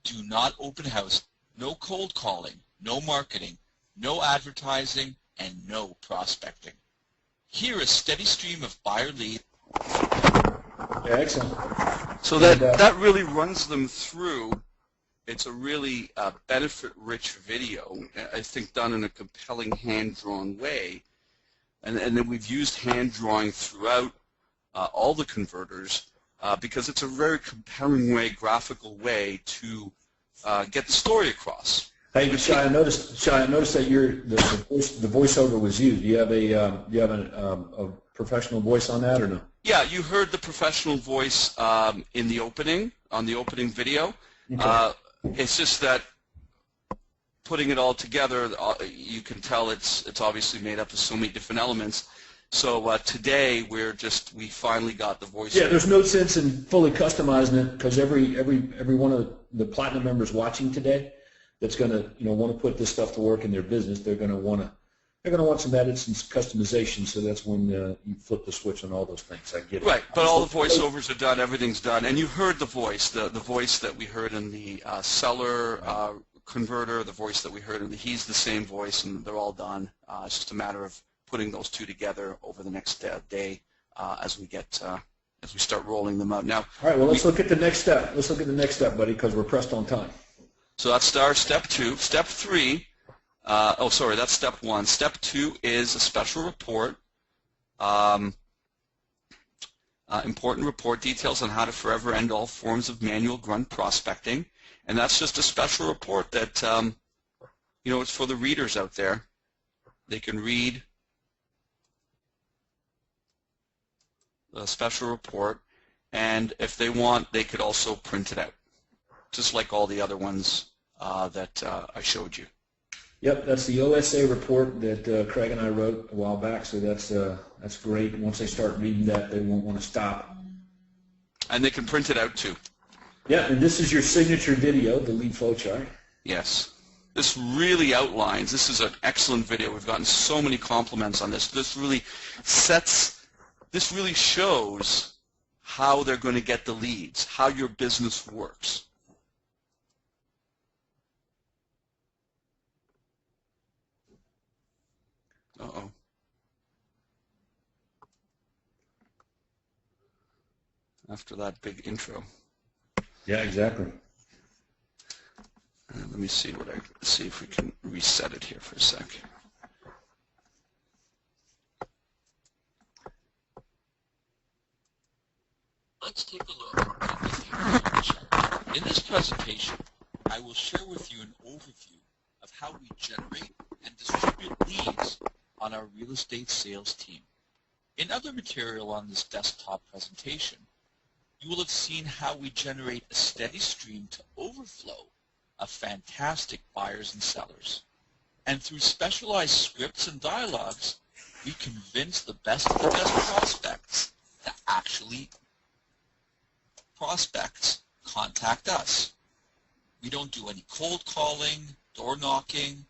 do not open house, no cold calling, no marketing, no advertising, and no prospecting. Here a steady stream of buyer leads. Yeah, excellent. So that really runs them through. It's a really benefit-rich video, I think done in a compelling hand-drawn way. And then we've used hand drawing throughout all the converters because it's a very compelling way, graphical way to get the story across. Hey, Shai, I noticed that the voiceover was used. Do you have a professional voice on that or no? Yeah, you heard the professional voice in the opening, on the opening video. Okay. It's just that putting it all together, you can tell it's obviously made up of so many different elements. So today we finally got the voice. Yeah, there's no sense in fully customizing it because every one of the platinum members watching today that's going to want to put this stuff to work in their business, they're going to want some edits and customization. So that's when you flip the switch on all those things. I get it. Right, but all the voiceovers are done, everything's done, and you heard the voice, the voice that we heard in the seller converter, the voice that we heard in he's the same voice, and they're all done. It's just a matter of putting those two together over the next day as we start rolling them out. Now, all right. Well, let's look at the next step. Let's look at the next step, buddy, because we're pressed on time. So that's our step 2. Step 3. That's step 1. Step 2 is a special report. Important report details on how to forever end all forms of manual grunt prospecting, and that's just a special report that it's for the readers out there. They can read a special report, and if they want, they could also print it out, just like all the other ones that I showed you. Yep, that's the OSA report that Craig and I wrote a while back, so that's great. Once they start reading that, they won't want to stop. And they can print it out too. Yeah, and this is your signature video, the lead flow chart. Yes. This really outlines, this is an excellent video. We've gotten so many compliments on this. This really shows how they're going to get the leads, how your business works. Uh-oh. After that big intro. Yeah, exactly. Let me see if we can reset it here for a sec. Let's take a look at the lead chart. In this presentation, I will share with you an overview of how we generate and distribute leads on our real estate sales team. In other material on this desktop presentation, you will have seen how we generate a steady stream to overflow of fantastic buyers and sellers. And through specialized scripts and dialogues, we convince the best of the best prospects to actually contact us. We don't do any cold calling, door knocking.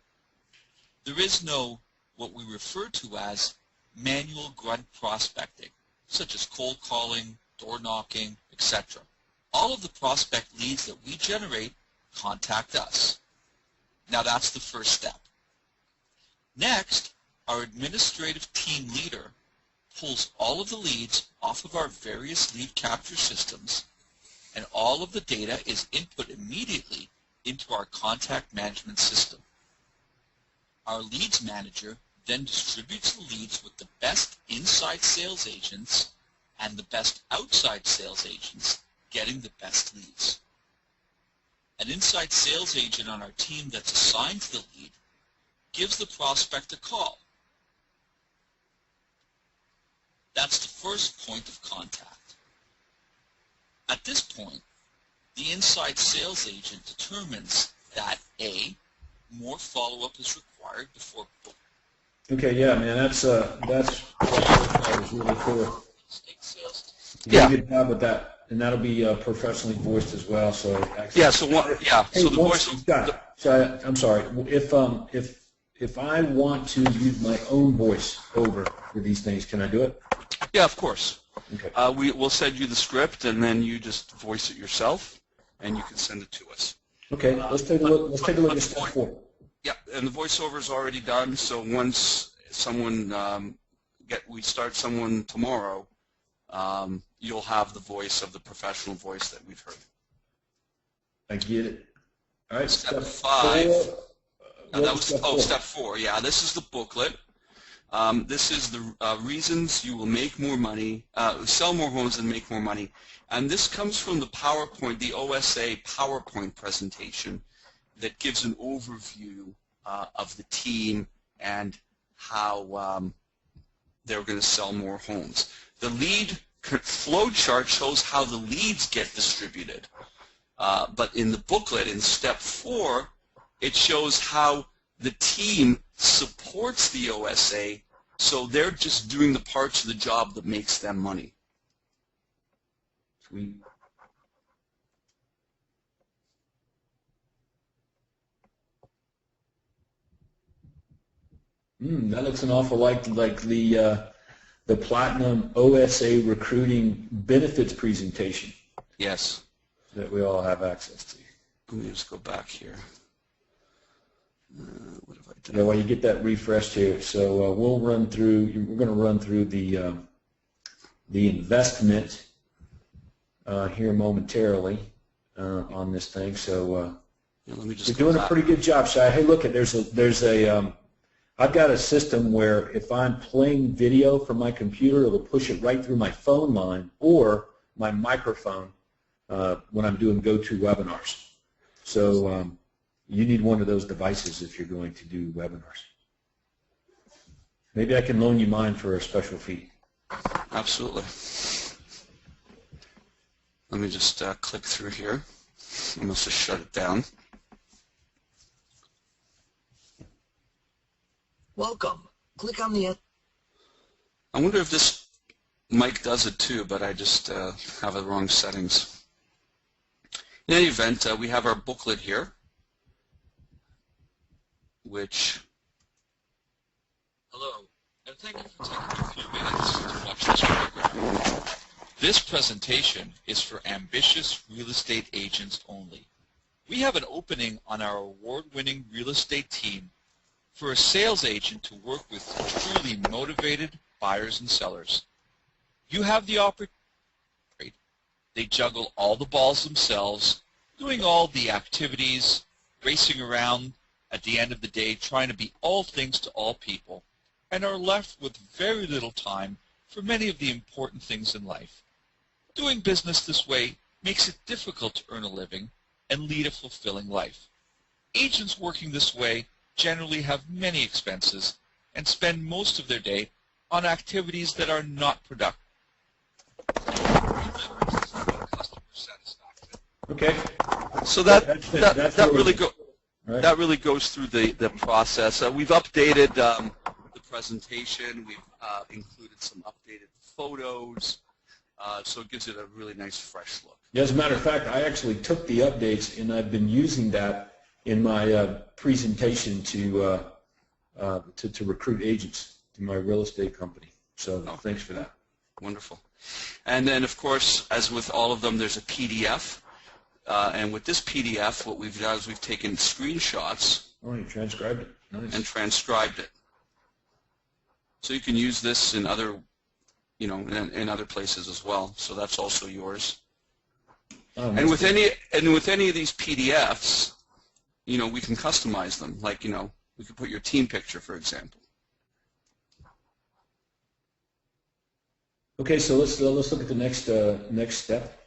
There is no what we refer to as manual grunt prospecting, such as cold calling, door knocking, etc. All of the prospect leads that we generate contact us. Now that's the first step. Next, our administrative team leader pulls all of the leads off of our various lead capture systems, and all of the data is input immediately into our contact management system. Our leads manager then distributes the leads with the best inside sales agents and the best outside sales agents getting the best leads. An inside sales agent on our team that's assigned to the lead gives the prospect a call. That's the first point of contact. At this point, the inside sales agent determines that A, more follow-up is required before booking. Okay, yeah, man, that was really cool. You did Yeah. a good job with that, and that'll be professionally voiced as well. So excellent. Yeah. So one. Yeah. Hey, So the voice. Scott, so I'm sorry. If I want to use my own voice over for these things, can I do it? Yeah, of course. Okay. We'll send you the script, and then you just voice it yourself, and you can send it to us. Okay. Let's take a look. Let's take a look at step 4. Yeah, and the voiceover is already done. So once someone we start someone tomorrow, you'll have the voice of the professional voice that we've heard. I get it. All right. Step 5. Step 4. Four. Yeah, this is the booklet. This is the reasons you will make more money, sell more homes and make more money. And this comes from the PowerPoint, the OSA PowerPoint presentation that gives an overview of the team and how they're going to sell more homes. The lead flow chart shows how the leads get distributed. But in the booklet, in step 4, it shows how the team supports the OSA, so they're just doing the parts of the job that makes them money. Sweet. That looks an awful like the Platinum OSA recruiting benefits presentation Yes. that we all have access to. Let me just go back here. What have I done? Yeah, well, you get that refreshed here. So we'll run through. We're going to run through the investment here momentarily on this thing. So Yeah, let me just you're go doing back. a pretty good job, Shai. Hey, look, I've got a system where if I'm playing video from my computer, it'll push it right through my phone line or my microphone when I'm doing GoToWebinars. So you need one of those devices if you're going to do webinars. Maybe I can loan you mine for a special fee. Absolutely. Let me just click through here. I must have shut it down. Welcome. Click on the... I wonder if this mic does it too, but I just have the wrong settings. In any event, we have our booklet here, which... Hello, and thank you for taking a few minutes to watch this program. This presentation is for ambitious real estate agents only. We have an opening on our award-winning real estate team for a sales agent to work with truly motivated buyers and sellers. You have the opportunity. They juggle all the balls themselves, doing all the activities, racing around at the end of the day, trying to be all things to all people, and are left with very little time for many of the important things in life. Doing business this way makes it difficult to earn a living and lead a fulfilling life. Agents working this way generally have many expenses and spend most of their day on activities that are not productive. Remember to Okay. So that Right. that really goes through the process. We've updated the presentation. We've included some updated photos, so it gives it a really nice, fresh look. Yeah, as a matter of fact, I actually took the updates and I've been using that in my presentation to recruit agents to my real estate company. So thanks for that. Wonderful. And then, of course, as with all of them, there's a PDF. And with this PDF, what we've done is we've taken screenshots. Oh, you transcribed it. Nice. And transcribed it. So you can use this in other, in other places as well. So that's also yours. Oh, and with any of these PDFs, we can customize them. Like, we could put your team picture, for example. Okay, so let's look at the next step.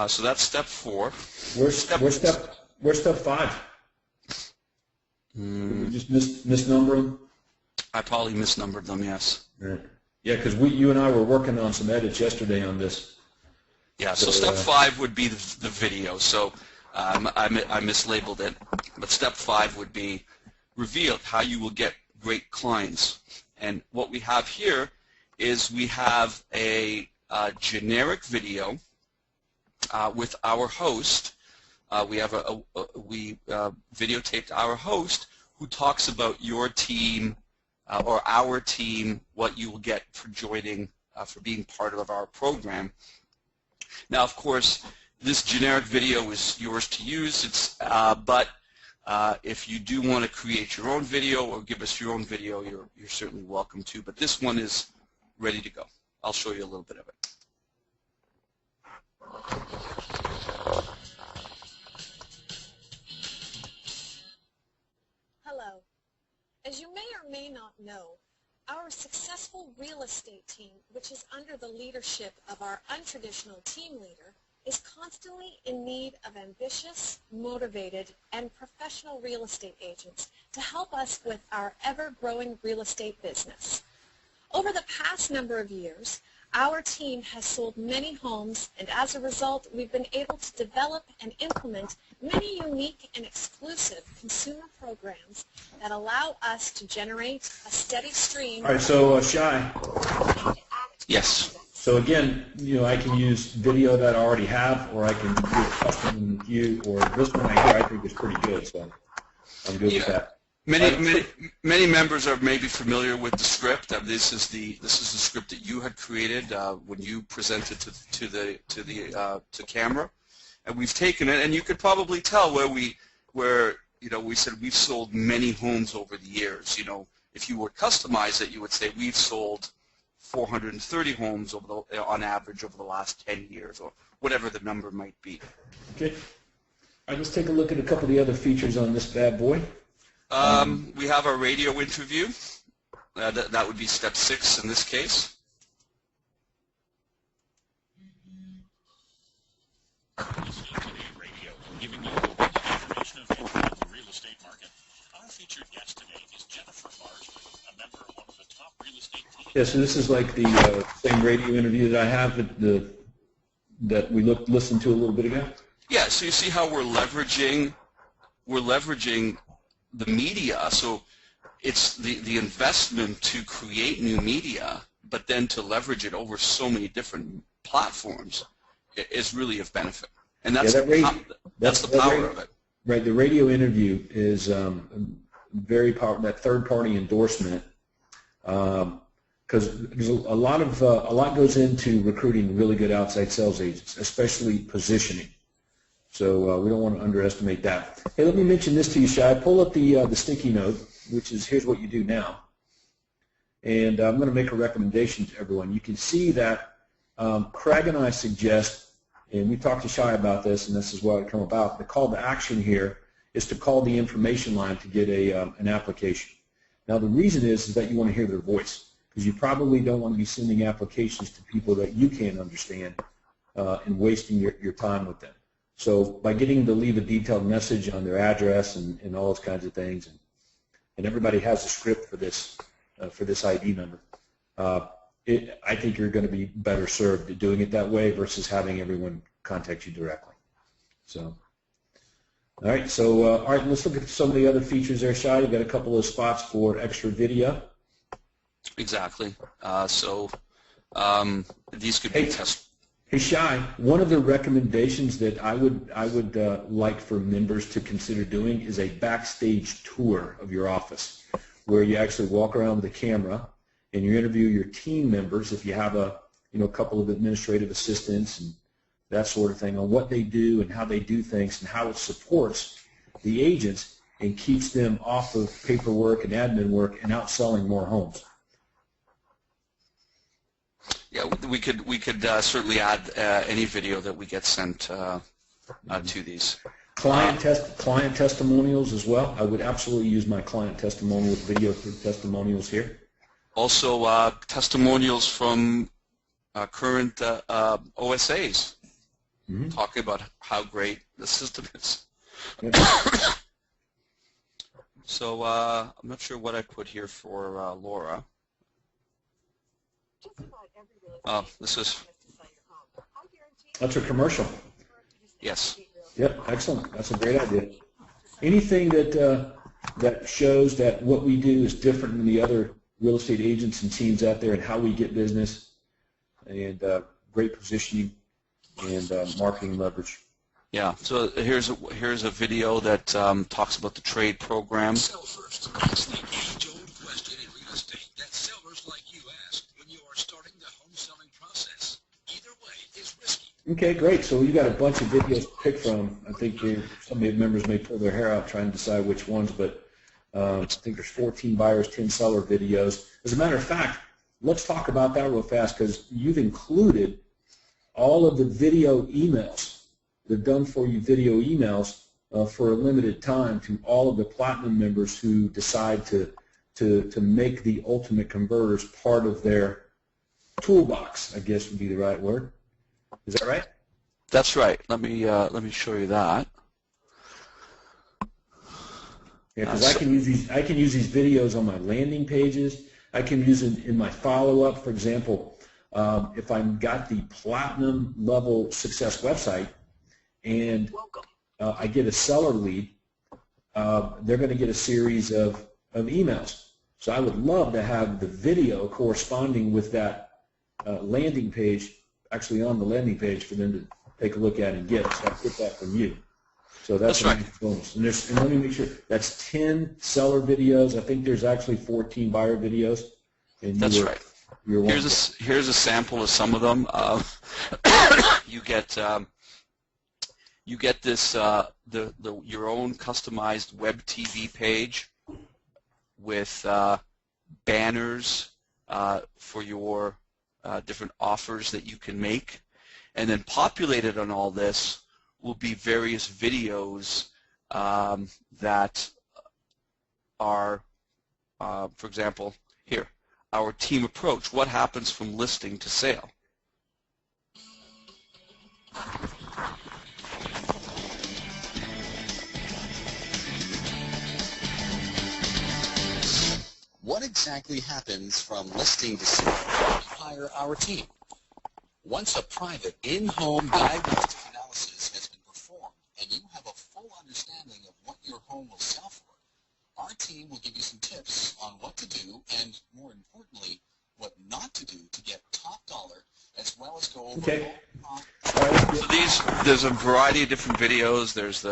So that's step 4. Where's step 5? Did we just misnumber them? I probably misnumbered them. Yes. Right. Yeah, because you and I were working on some edits yesterday on this. Yeah. So step 5 would be the video. So I mislabeled it, but step 5 would be revealed how you will get great clients. And what we have here is we have a generic video with our host. We have we videotaped our host who talks about your team or our team, what you will get for joining, for being part of our program. Now, of course, this generic video is yours to use. But if you do want to create your own video or give us your own video, you're certainly welcome to. But this one is ready to go. I'll show you a little bit of it. Hello. As you may or may not know, our successful real estate team, which is under the leadership of our untraditional team leader, is constantly in need of ambitious, motivated, and professional real estate agents to help us with our ever-growing real estate business. Over the past number of years, our team has sold many homes, and as a result, we've been able to develop and implement many unique and exclusive consumer programs that allow us to generate a steady stream. All right, so Shai. Yes. So again, I can use video that I already have, or I can do a custom with you, or this one right here I think is pretty good, so I'm good with that. Many members are maybe familiar with the script. This is the script that you had created when you presented to camera, and we've taken it. And you could probably tell where we said we've sold many homes over the years. If you would customize it, you would say we've sold 430 homes on average over the last 10 years, or whatever the number might be. Okay. All right, let's take a look at a couple of the other features on this bad boy. We have our radio interview. That would be step 6 in this case. Radio, giving you the information available in the real estate market. Our featured guest today is Jennifer Bart, a member of one of the top real estate teams. Yeah, so this is like the same radio interview that I have that we listened to a little bit ago. Yeah, so you see how we're leveraging the media. So it's the investment to create new media, but then to leverage it over so many different platforms is really of benefit. And that's that's the power of it. Right, the radio interview is very powerful. That third-party endorsement, because there's a lot goes into recruiting really good outside sales agents, especially positioning. So we don't want to underestimate that. Hey, let me mention this to you, Shai. Pull up the sticky note, which is here's what you do now. And I'm going to make a recommendation to everyone. You can see that Craig and I suggest, and we talked to Shai about this, and this is what it come about. The call to action here is to call the information line to get an application. Now, the reason is that you want to hear their voice, because you probably don't want to be sending applications to people that you can't understand and wasting your time with them. So by getting them to leave a detailed message on their address and all those kinds of things, and everybody has a script for this ID number, I think you're going to be better served at doing it that way versus having everyone contact you directly. So, all right. So, all right. Let's look at some of the other features there, Shai. You've got a couple of spots for extra video. Exactly. These could be test. Hey, Shai, one of the recommendations that I would like for members to consider doing is a backstage tour of your office, where you actually walk around with a camera and you interview your team members, if you have a couple of administrative assistants and that sort of thing, on what they do and how they do things and how it supports the agents and keeps them off of paperwork and admin work and out selling more homes. Yeah, we could certainly add any video that we get sent to these. Client testimonials as well. I would absolutely use my client testimonials, video testimonials here. Also, testimonials from current OSAs, talking about how great the system is. Yep. So I'm not sure what I put here for Laura. Oh, that's a commercial. Yes. Yep, excellent. That's a great idea. Anything that shows that what we do is different than the other real estate agents and teams out there and how we get business, and great positioning and marketing leverage. Yeah. So here's a video that talks about the trade program. Sell first. That's the age-old question in real estate that sellers like you ask when you are starting the home selling process. Either way is risky. Okay, great. So you got a bunch of videos to pick from. I think some of the members may pull their hair out trying to decide which ones, but I think there's 14 buyers, 10 seller videos. As a matter of fact, let's talk about that real fast, because you've included all of the video emails, the done-for-you video emails for a limited time to all of the Platinum members who decide to make the Ultimate Converters part of their toolbox, I guess would be the right word. Is that right? That's right. Let me show you that. Yeah, because I can use these videos on my landing pages. I can use it in my follow-up. For example, if I've got the Platinum level success website and I get a seller lead, they're going to get a series of emails. So I would love to have the video corresponding with that landing page, actually on the landing page, for them to take a look at and get. So I get that from you. So that's right. Bonus. And let me make sure, that's 10 seller videos. I think there's actually 14 buyer videos. And that's right. Here's a sample of some of them. You get this your own customized web TV page with banners for your different offers that you can make, and then populated on all this will be various videos that are, for example, here, our team approach, what happens from listing to sale. What exactly happens from listing to sale? Hire our team. Once a private in-home diagnostic analysis has been performed and you have a full understanding of what your home will sell for, our team will give you some tips on what to do and, more importantly, what not to do to get top dollar, as well as go over. Okay. So there's a variety of different videos. There's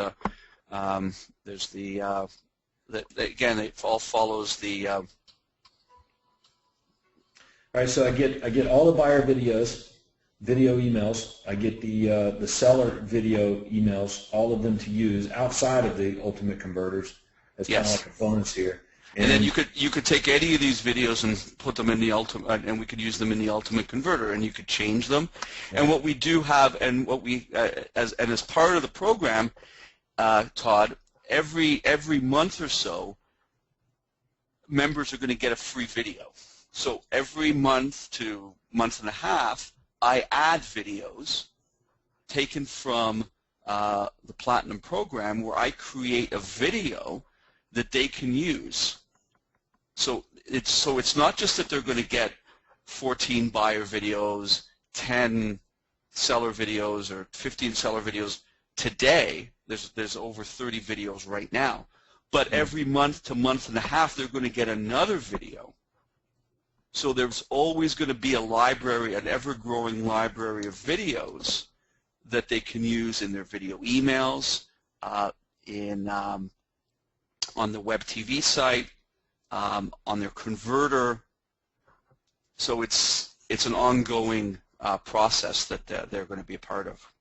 again, it all follows the. All right, so I get all the buyer videos, video emails. I get the seller video emails, all of them to use outside of the Ultimate Converters. That's kind of like a bonus here. And then you could take any of these videos and put them in the Ultimate, and we could use them in the Ultimate Converter, and you could change them. Yeah. And what we do have, and what we as part of the program, Todd, every month or so, members are going to get a free video. So every month to month and a half, I add videos taken from the Platinum program where I create a video that they can use. So it's not just that they're going to get 14 buyer videos, 10 seller videos or 15 seller videos today. There's over 30 videos right now. But every month to month and a half, they're going to get another video. So there's always going to be a library, an ever-growing library of videos that they can use in their video emails, on the web TV site, on their converter. So it's an ongoing process that they're going to be a part of.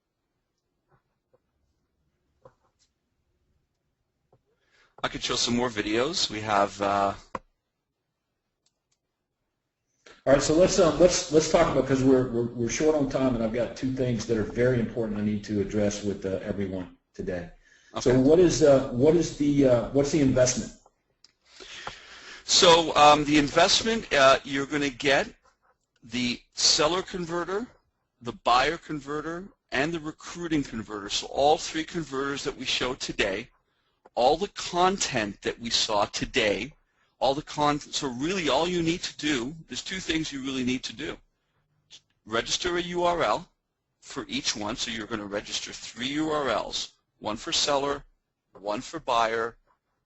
I could show some more videos. We have. All right, so let's talk about, because we're short on time, and I've got two things that are very important I need to address with everyone today. Okay. So what's the investment? So the investment, you're going to get the seller converter, the buyer converter, and the recruiting converter. So all three converters that we showed today, all the content that we saw today, so really all you need to do, there's two things you really need to do. Register a URL for each one, so you're going to register 3 URLs, one for seller, one for buyer,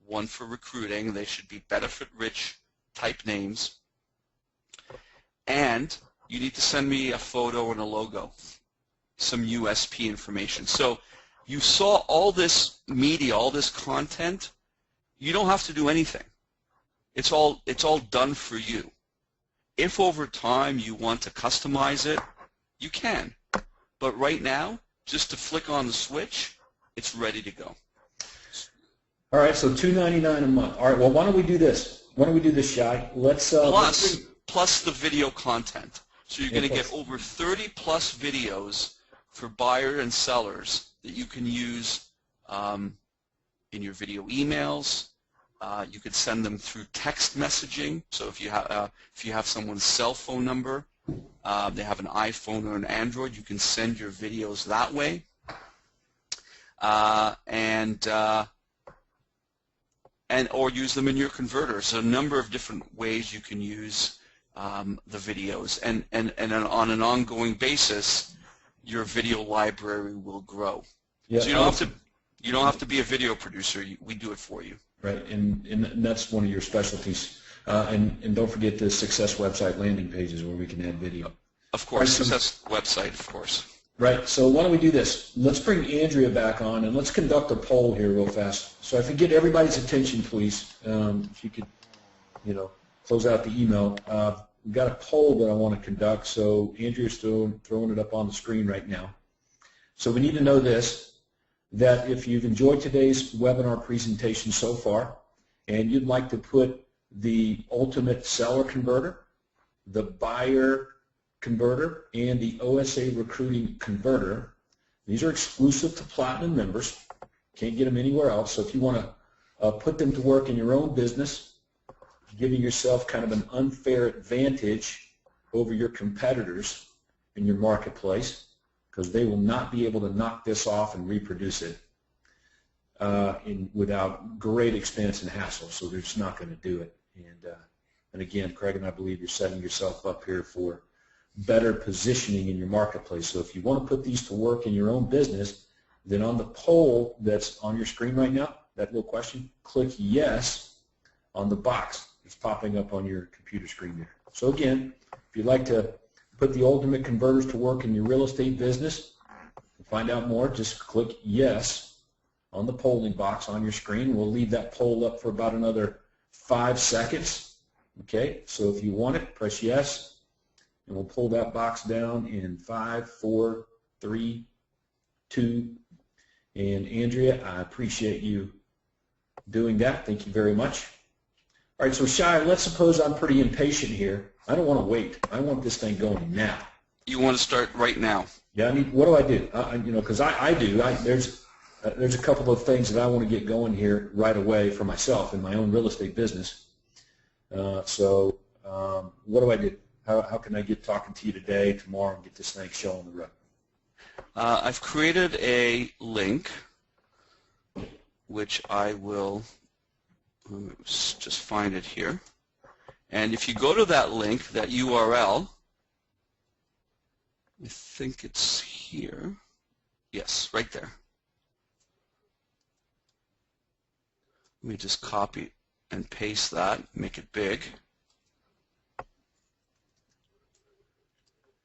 one for recruiting. They should be benefit-rich type names. And you need to send me a photo and a logo, some USP information. So you saw all this media, all this content. You don't have to do anything. It's all done for you. If over time you want to customize it, you can. But right now, just to flick on the switch, it's ready to go. All right, so $2.99 a month. All right, well, why don't we do this? Why don't we do this, Shai? Plus the video content. So you're going to get over 30 plus videos for buyers and sellers that you can use in your video emails. You could send them through text messaging. So if you have someone's cell phone number, they have an iPhone or an Android, you can send your videos that way. Or use them in your converter. So a number of different ways you can use the videos, and on an ongoing basis, your video library will grow. Yeah, so you don't have to be a video producer. We do it for you. Right, and that's one of your specialties. And don't forget the Success website landing pages where we can add video. Of course, right, Success website, of course. Right, so why don't we do this? Let's bring Andrea back on, and let's conduct a poll here real fast. So if you get everybody's attention, please, if you could, close out the email. We've got a poll that I want to conduct, so Andrea's throwing it up on the screen right now. So we need to know this, that if you've enjoyed today's webinar presentation so far, and you'd like to put the ultimate seller converter, the buyer converter, and the OSA recruiting converter. These are exclusive to Platinum members. Can't get them anywhere else. So if you want to put them to work in your own business, giving yourself kind of an unfair advantage over your competitors in your marketplace, because they will not be able to knock this off and reproduce it without great expense and hassle. So they're just not going to do it. And again, Craig and I believe you're setting yourself up here for better positioning in your marketplace. So if you want to put these to work in your own business, then on the poll that's on your screen right now, that little question, click yes on the box that's popping up on your computer screen there. So again, if you'd like to put the ultimate converters to work in your real estate business, to find out more, just click yes on the polling box on your screen. We'll leave that poll up for about another 5 seconds. Okay, so if you want it, press yes. And we'll pull that box down in 5, 4, 3, 2. And Andrea, I appreciate you doing that. Thank you very much. All right, so Shai, let's suppose I'm pretty impatient here. I don't want to wait. I want this thing going now. You want to start right now? Yeah. What do I do? Because I do. There's a couple of things that I want to get going here right away for myself in my own real estate business. So what do I do? How can I get talking to you today, tomorrow, and get this thing show on the road? I've created a link, which I will just find it here. And if you go to that link, that URL, I think it's here. Yes, right there. Let me just copy and paste that, make it big.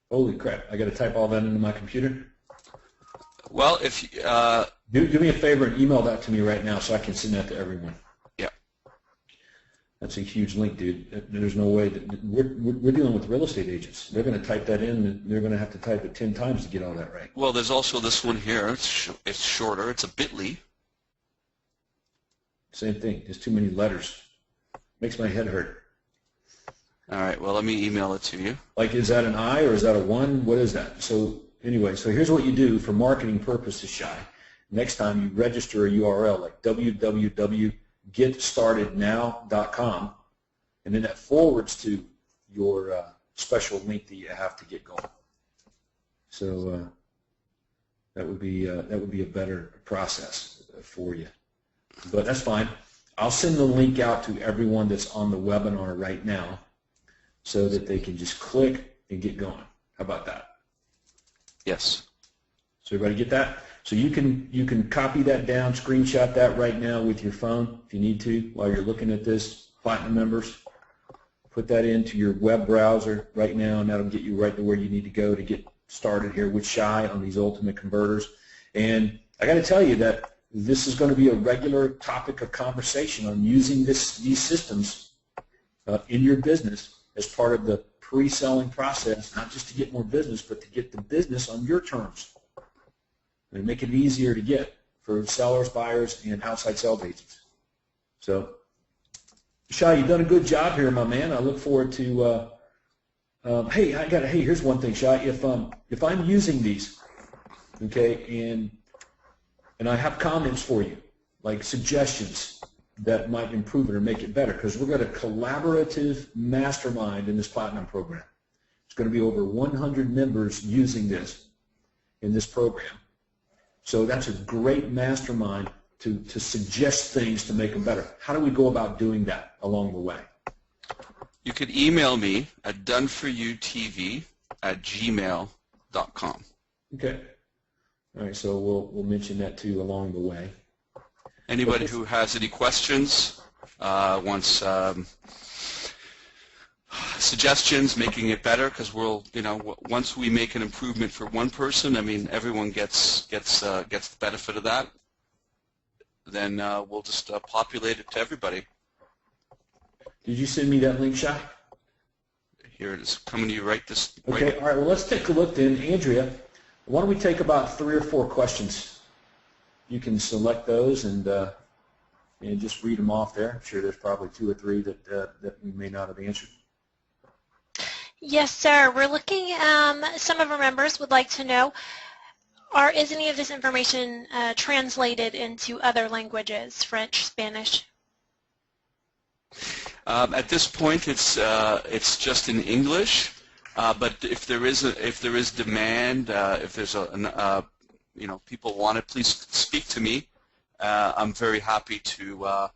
Holy crap, I got to type all that into my computer? Well, if do me a favor and email that to me right now so I can send that to everyone. Yeah. That's a huge link, dude. There's no way that we're dealing with real estate agents. They're going to type that in, and they're going to have to type it 10 times to get all that right. Well, there's also this one here. It's shorter. It's a bit.ly. Same thing. There's too many letters. Makes my head hurt. All right. Well, let me email it to you. Like, is that an I or is that a 1? What is that? So anyway, so here's what you do for marketing purposes, Shy. Next time you register a URL like www.getstartednow.com, and then that forwards to your special link that you have to get going. So that would be a better process for you. But that's fine. I'll send the link out to everyone that's on the webinar right now so that they can just click and get going. How about that? Yes. So everybody get that? So you can copy that down, screenshot that right now with your phone if you need to while you're looking at this, Platinum members. Put that into your web browser right now, and that'll get you right to where you need to go to get started here with Shy on these ultimate converters. And I got to tell you that this is going to be a regular topic of conversation on using these systems in your business as part of the pre-selling process, not just to get more business, but to get the business on your terms and make it easier to get for sellers, buyers, and outside sales agents. So, Shy, you've done a good job here, my man. I look forward to. Hey, here's one thing, Shy. If I'm using these, okay, and I have comments for you, like suggestions that might improve it or make it better, because we're going to collaborative mastermind in this Platinum program. It's going to be over 100 members using this in this program. So that's a great mastermind to suggest things to make them better. How do we go about doing that along the way? You could email me at doneforyoutv@gmail.com. Okay. All right, so we'll mention that too along the way. Anybody who has any questions, wants suggestions, making it better, because once we make an improvement for one person, I mean, everyone gets the benefit of that. Then we'll just populate it to everybody. Did you send me that link, Shy? Here it is, coming to you right this. Okay. Right. All right. Well, let's take a look then, Andrea. Why don't we take about 3 or 4 questions? You can select those and just read them off there. I'm sure there's probably 2 or 3 that we may not have answered. Yes, sir. We're looking, some of our members would like to know, is any of this information translated into other languages, French, Spanish? At this point, it's just in English. But if there is demand, if there's people want it, please speak to me. I'm very happy to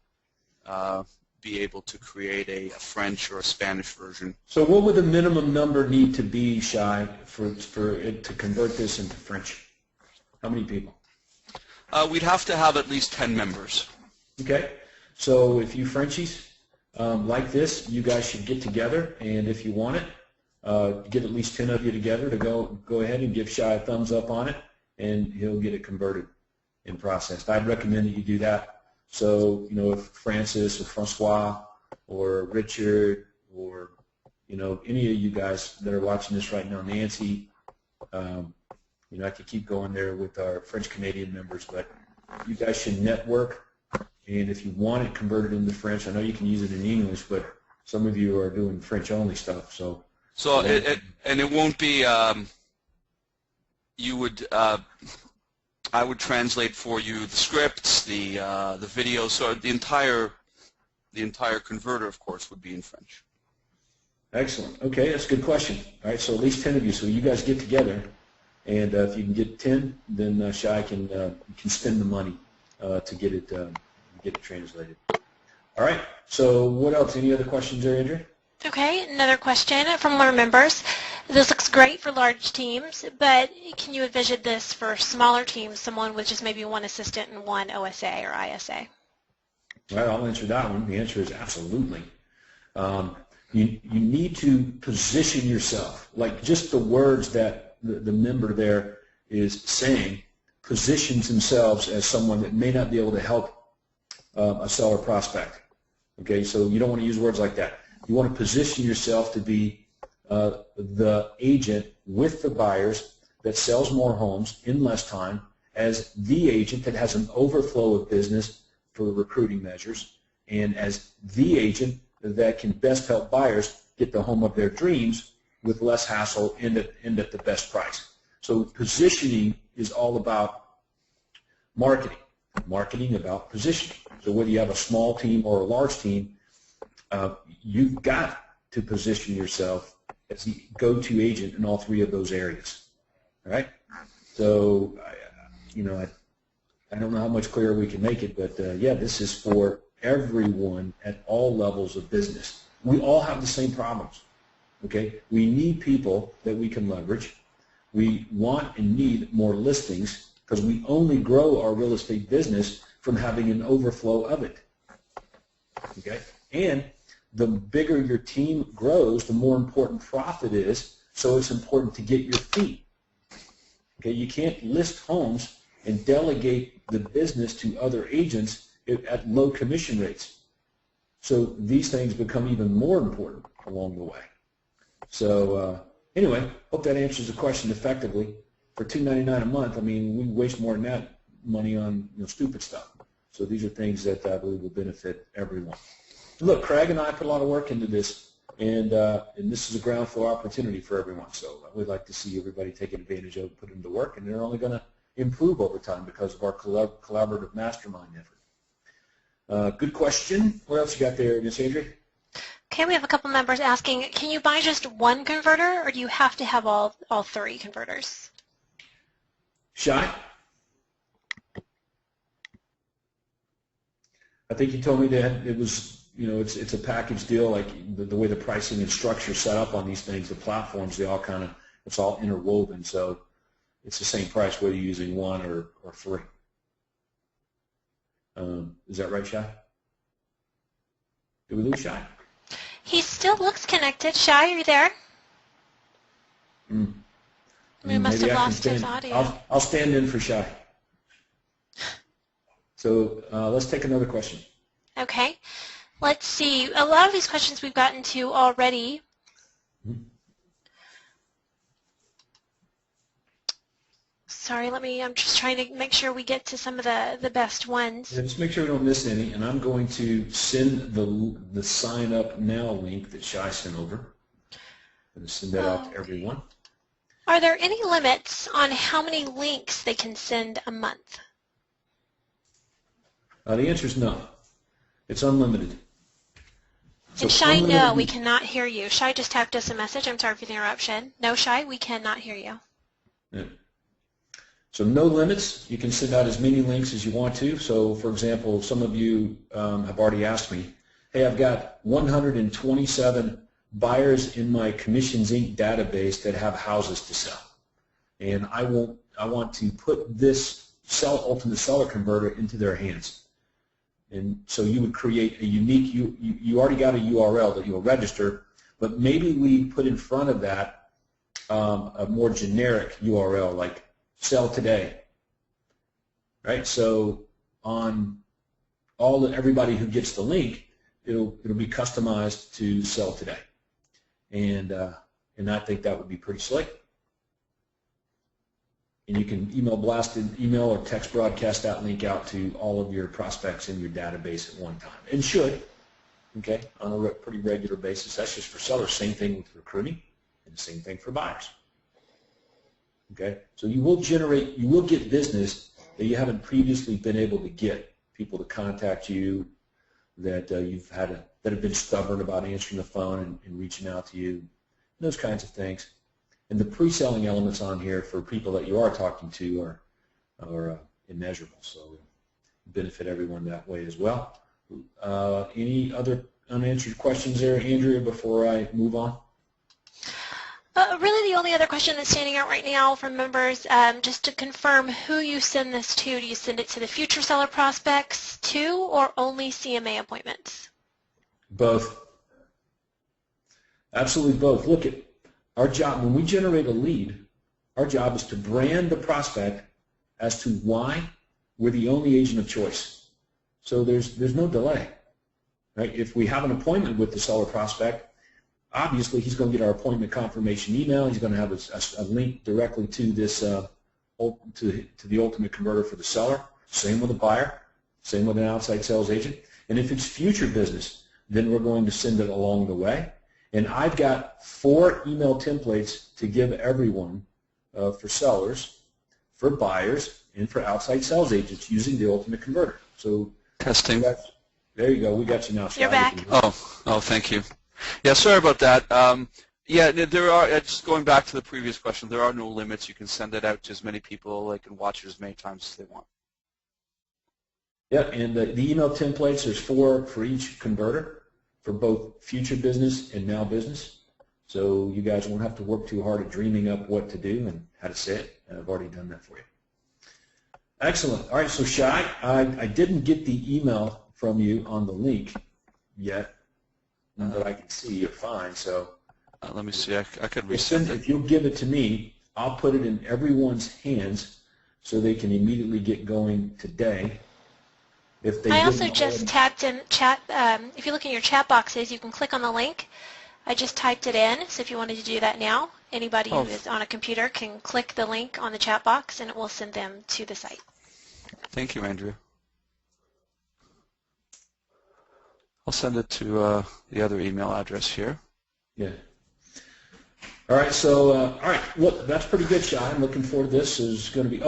be able to create a French or a Spanish version. So what would the minimum number need to be, Shy, for it to convert this into French? How many people? We'd have to have at least 10 members. Okay. So if you Frenchies like this, you guys should get together, and if you want it, get at least 10 of you together to go ahead and give Shy a thumbs up on it, and he'll get it converted and processed. I'd recommend that you do that. So, if Francis or Francois or Richard or, any of you guys that are watching this right now, Nancy, I could keep going there with our French-Canadian members, but you guys should network, and if you want it converted into French, I know you can use it in English, but some of you are doing French-only stuff, So it won't be. I would translate for you the scripts, the videos, so the entire converter, of course, would be in French. Excellent. Okay, that's a good question. All right, so at least 10 of you. So you guys get together, and if you can get 10, then Shai can spend the money to get it translated. All right. So what else? Any other questions there, Andrea? Okay, another question from one of our members. This looks great for large teams, but can you envision this for smaller teams, someone with just maybe one assistant and one OSA or ISA? Well, I'll answer that one. The answer is absolutely. You need to position yourself, like just the words that the member there is saying positions themselves as someone that may not be able to help a seller prospect. Okay, so you don't want to use words like that. You want to position yourself to be the agent with the buyers that sells more homes in less time, as the agent that has an overflow of business for recruiting measures, and as the agent that can best help buyers get the home of their dreams with less hassle and at the best price. So positioning is all about marketing. Marketing about positioning. So whether you have a small team or a large team, you've got to position yourself as the go-to agent in all three of those areas. All right? So, I don't know how much clearer we can make it, but yeah, this is for everyone at all levels of business. We all have the same problems. Okay? We need people that we can leverage. We want and need more listings because we only grow our real estate business from having an overflow of it. Okay? And the bigger your team grows, the more important profit is, so it's important to get your fee. Okay? You can't list homes and delegate the business to other agents at low commission rates. So these things become even more important along the way. So anyway, hope that answers the question effectively. For $299 a month, I mean, we waste more than that money on stupid stuff. So these are things that I believe will benefit everyone. Look, Craig and I put a lot of work into this, and this is a ground floor opportunity for everyone. So we'd like to see everybody take advantage of it, put them to work, and they're only going to improve over time because of our collaborative mastermind effort. Good question. What else you got there, Ms. Andrea? Okay, we have a couple members asking, can you buy just one converter, or do you have to have all three converters? Shy? I think you told me that it was, it's a package deal, like the way the pricing and structure set up on these things, the platforms, they all kind of, it's all interwoven, so it's the same price whether you're using one or three. Is that right, Shy? Did we lose Shy? He still looks connected. Shy, are you there? We must have lost his audio. I'll stand in for Shy. So let's take another question. Okay. Let's see. A lot of these questions we've gotten to already. Sorry, I'm just trying to make sure we get to some of the best ones. Yeah, just make sure we don't miss any, and I'm going to send the sign up now link that Shy sent over. I'm going to send that out to everyone. Are there any limits on how many links they can send a month? The answer is no. It's unlimited. And Shy, no, we cannot hear you. Shy just typed us a message. I'm sorry for the interruption. No, Shy, we cannot hear you. Yeah. So no limits. You can send out as many links as you want to. So, for example, some of you have already asked me, hey, I've got 127 buyers in my Commissions Inc. database that have houses to sell. And I want to put this ultimate seller converter into their hands. And so you would create a unique, you already got a URL that you'll register, but maybe we put in front of that a more generic URL like sell today, right? So on everybody who gets the link, it'll be customized to sell today, and I think that would be pretty slick. And you can email or text broadcast that link out to all of your prospects in your database at one time, and should, okay, on a pretty regular basis. That's just for sellers. Same thing with recruiting, and the same thing for buyers. Okay, so you will get business that you haven't previously been able to get. People to contact you that that have been stubborn about answering the phone and reaching out to you, those kinds of things. And the pre-selling elements on here for people that you are talking to are immeasurable, so benefit everyone that way as well. Any other unanswered questions there, Andrea, before I move on? Really the only other question that's standing out right now from members, just to confirm who you send this to. Do you send it to the future seller prospects too, or only CMA appointments? Both. Absolutely both. Look, at our job, when we generate a lead, our job is to brand the prospect as to why we're the only agent of choice. So there's no delay. Right? If we have an appointment with the seller prospect, obviously he's going to get our appointment confirmation email. He's going to have a link directly to this to the ultimate converter for the seller. Same with a buyer. Same with an outside sales agent. And if it's future business, then we're going to send it along the way. And I've got 4 email templates to give everyone for sellers, for buyers, and for outside sales agents using the ultimate converter. So testing. There you go. We got you now. You're back. Oh, thank you. Yeah, sorry about that. Yeah, there are, just going back to the previous question, there are no limits. You can send it out to as many people. They can watch it as many times as they want. Yeah, and the email templates, there's 4 for each converter for both future business and now business. So you guys won't have to work too hard at dreaming up what to do and how to say it. And I've already done that for you. Excellent. All right, so Shai, I didn't get the email from you on the link yet that I can see. You're fine. So let me see. I could resend it. If you'll give it to me, I'll put it in everyone's hands so they can immediately get going today. If they I also just tapped in chat. If you look in your chat boxes, you can click on the link. I just typed it in, so if you wanted to do that now, anybody who is on a computer can click the link on the chat box and it will send them to the site. Thank you, Andrew. I'll send it to the other email address here. Yeah. All right, so, all right, look, that's pretty good, Shai. I'm looking forward to this. Is going to be,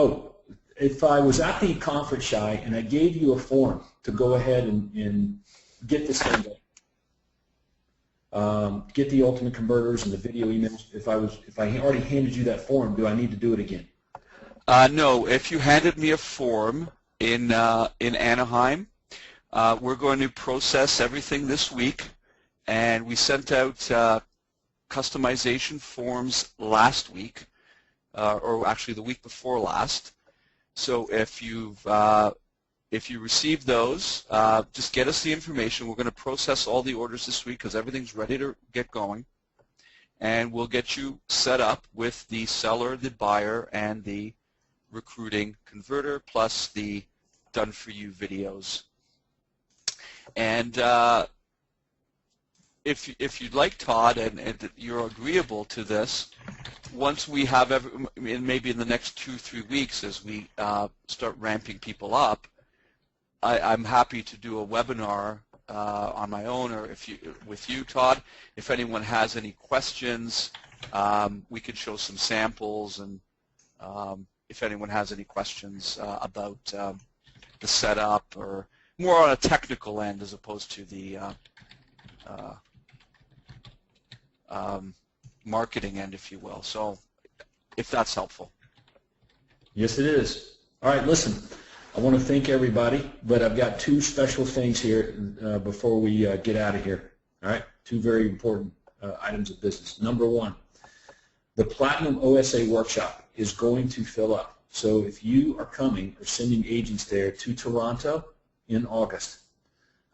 if I was at the conference, Shai, and I gave you a form to go ahead and get this thing done, get the ultimate converters and the video emails, if I already handed you that form, do I need to do it again? No, if you handed me a form in Anaheim, we're going to process everything this week, and we sent out customization forms last week, or actually the week before last. So if you received those, just get us the information. We're going to process all the orders this week because everything's ready to get going, and we'll get you set up with the seller, the buyer, and the recruiting converter, plus the done-for-you videos. And if you'd like, Todd, and you're agreeable to this, once we have maybe in the next 2-3 weeks as we start ramping people up, I'm happy to do a webinar on my own or with you, Todd. If anyone has any questions, we could show some samples, and if anyone has any questions about the setup or more on a technical end as opposed to the marketing end, if you will. So if that's helpful. Yes, it is. All right, listen, I want to thank everybody, but I've got 2 special things here before we get out of here. All right, 2 very important items of business. Number 1, the Platinum OSA Workshop is going to fill up. So if you are coming or sending agents there to Toronto in August,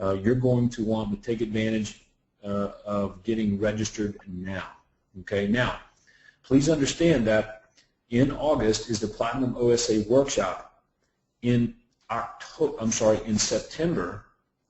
you're going to want to take advantage of getting registered now. Okay, now, please understand that in August is the Platinum OSA Workshop. In September,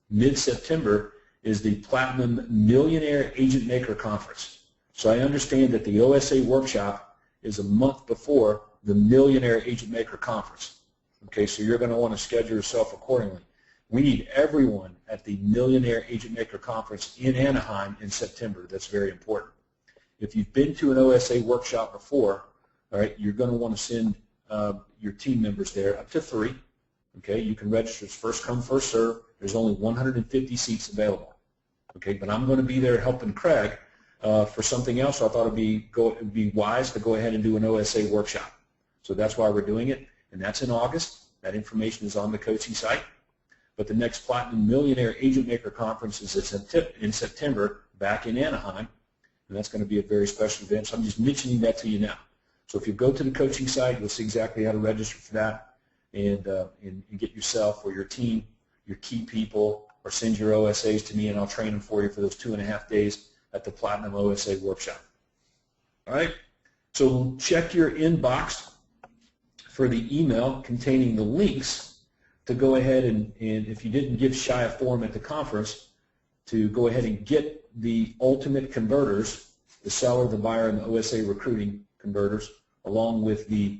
mid-September, is the Platinum Millionaire Agent Maker Conference. So I understand that the OSA Workshop is a month before the Millionaire Agent Maker Conference. Okay, so you're going to want to schedule yourself accordingly. We need everyone at the Millionaire Agent Maker Conference in Anaheim in September. That's very important. If you've been to an OSA workshop before, all right, you're going to want to send your team members there, up to 3. Okay, you can register as first come, first serve. There's only 150 seats available. Okay, but I'm going to be there helping Craig for something else. So I thought it'd be wise to go ahead and do an OSA workshop. So that's why we're doing it, and that's in August. That information is on the coaching site. But the next Platinum Millionaire Agent Maker Conference is in September, back in Anaheim. and that's going to be a very special event. So I'm just mentioning that to you now. So if you go to the coaching site, you'll see exactly how to register for that, and get yourself or your team, your key people, or send your OSAs to me, and I'll train them for you for those 2.5 days at the Platinum OSA Workshop. All right? So check your inbox for the email containing the links to go ahead and if you didn't give Shy a form at the conference, to go ahead and get the ultimate converters, the seller, the buyer, and the OSA recruiting converters, along with the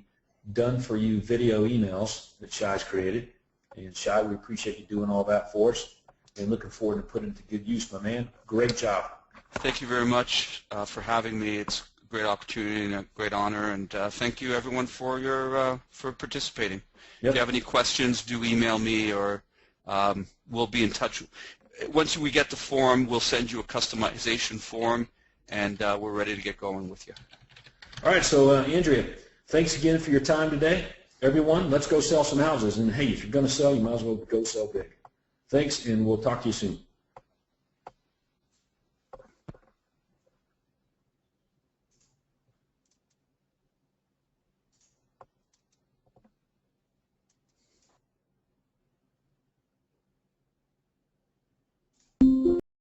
done-for-you video emails that Shy's created. And Shy, we appreciate you doing all that for us, and looking forward to putting it to good use, my man. Great job. Thank you very much for having me. It's a great opportunity and a great honor, and thank you everyone for for participating. Yep. If you have any questions, do email me, or we'll be in touch. Once we get the form, we'll send you a customization form, and we're ready to get going with you. All right, so Andrea, thanks again for your time today. Everyone, let's go sell some houses. And hey, if you're going to sell, you might as well go sell big. Thanks, and we'll talk to you soon.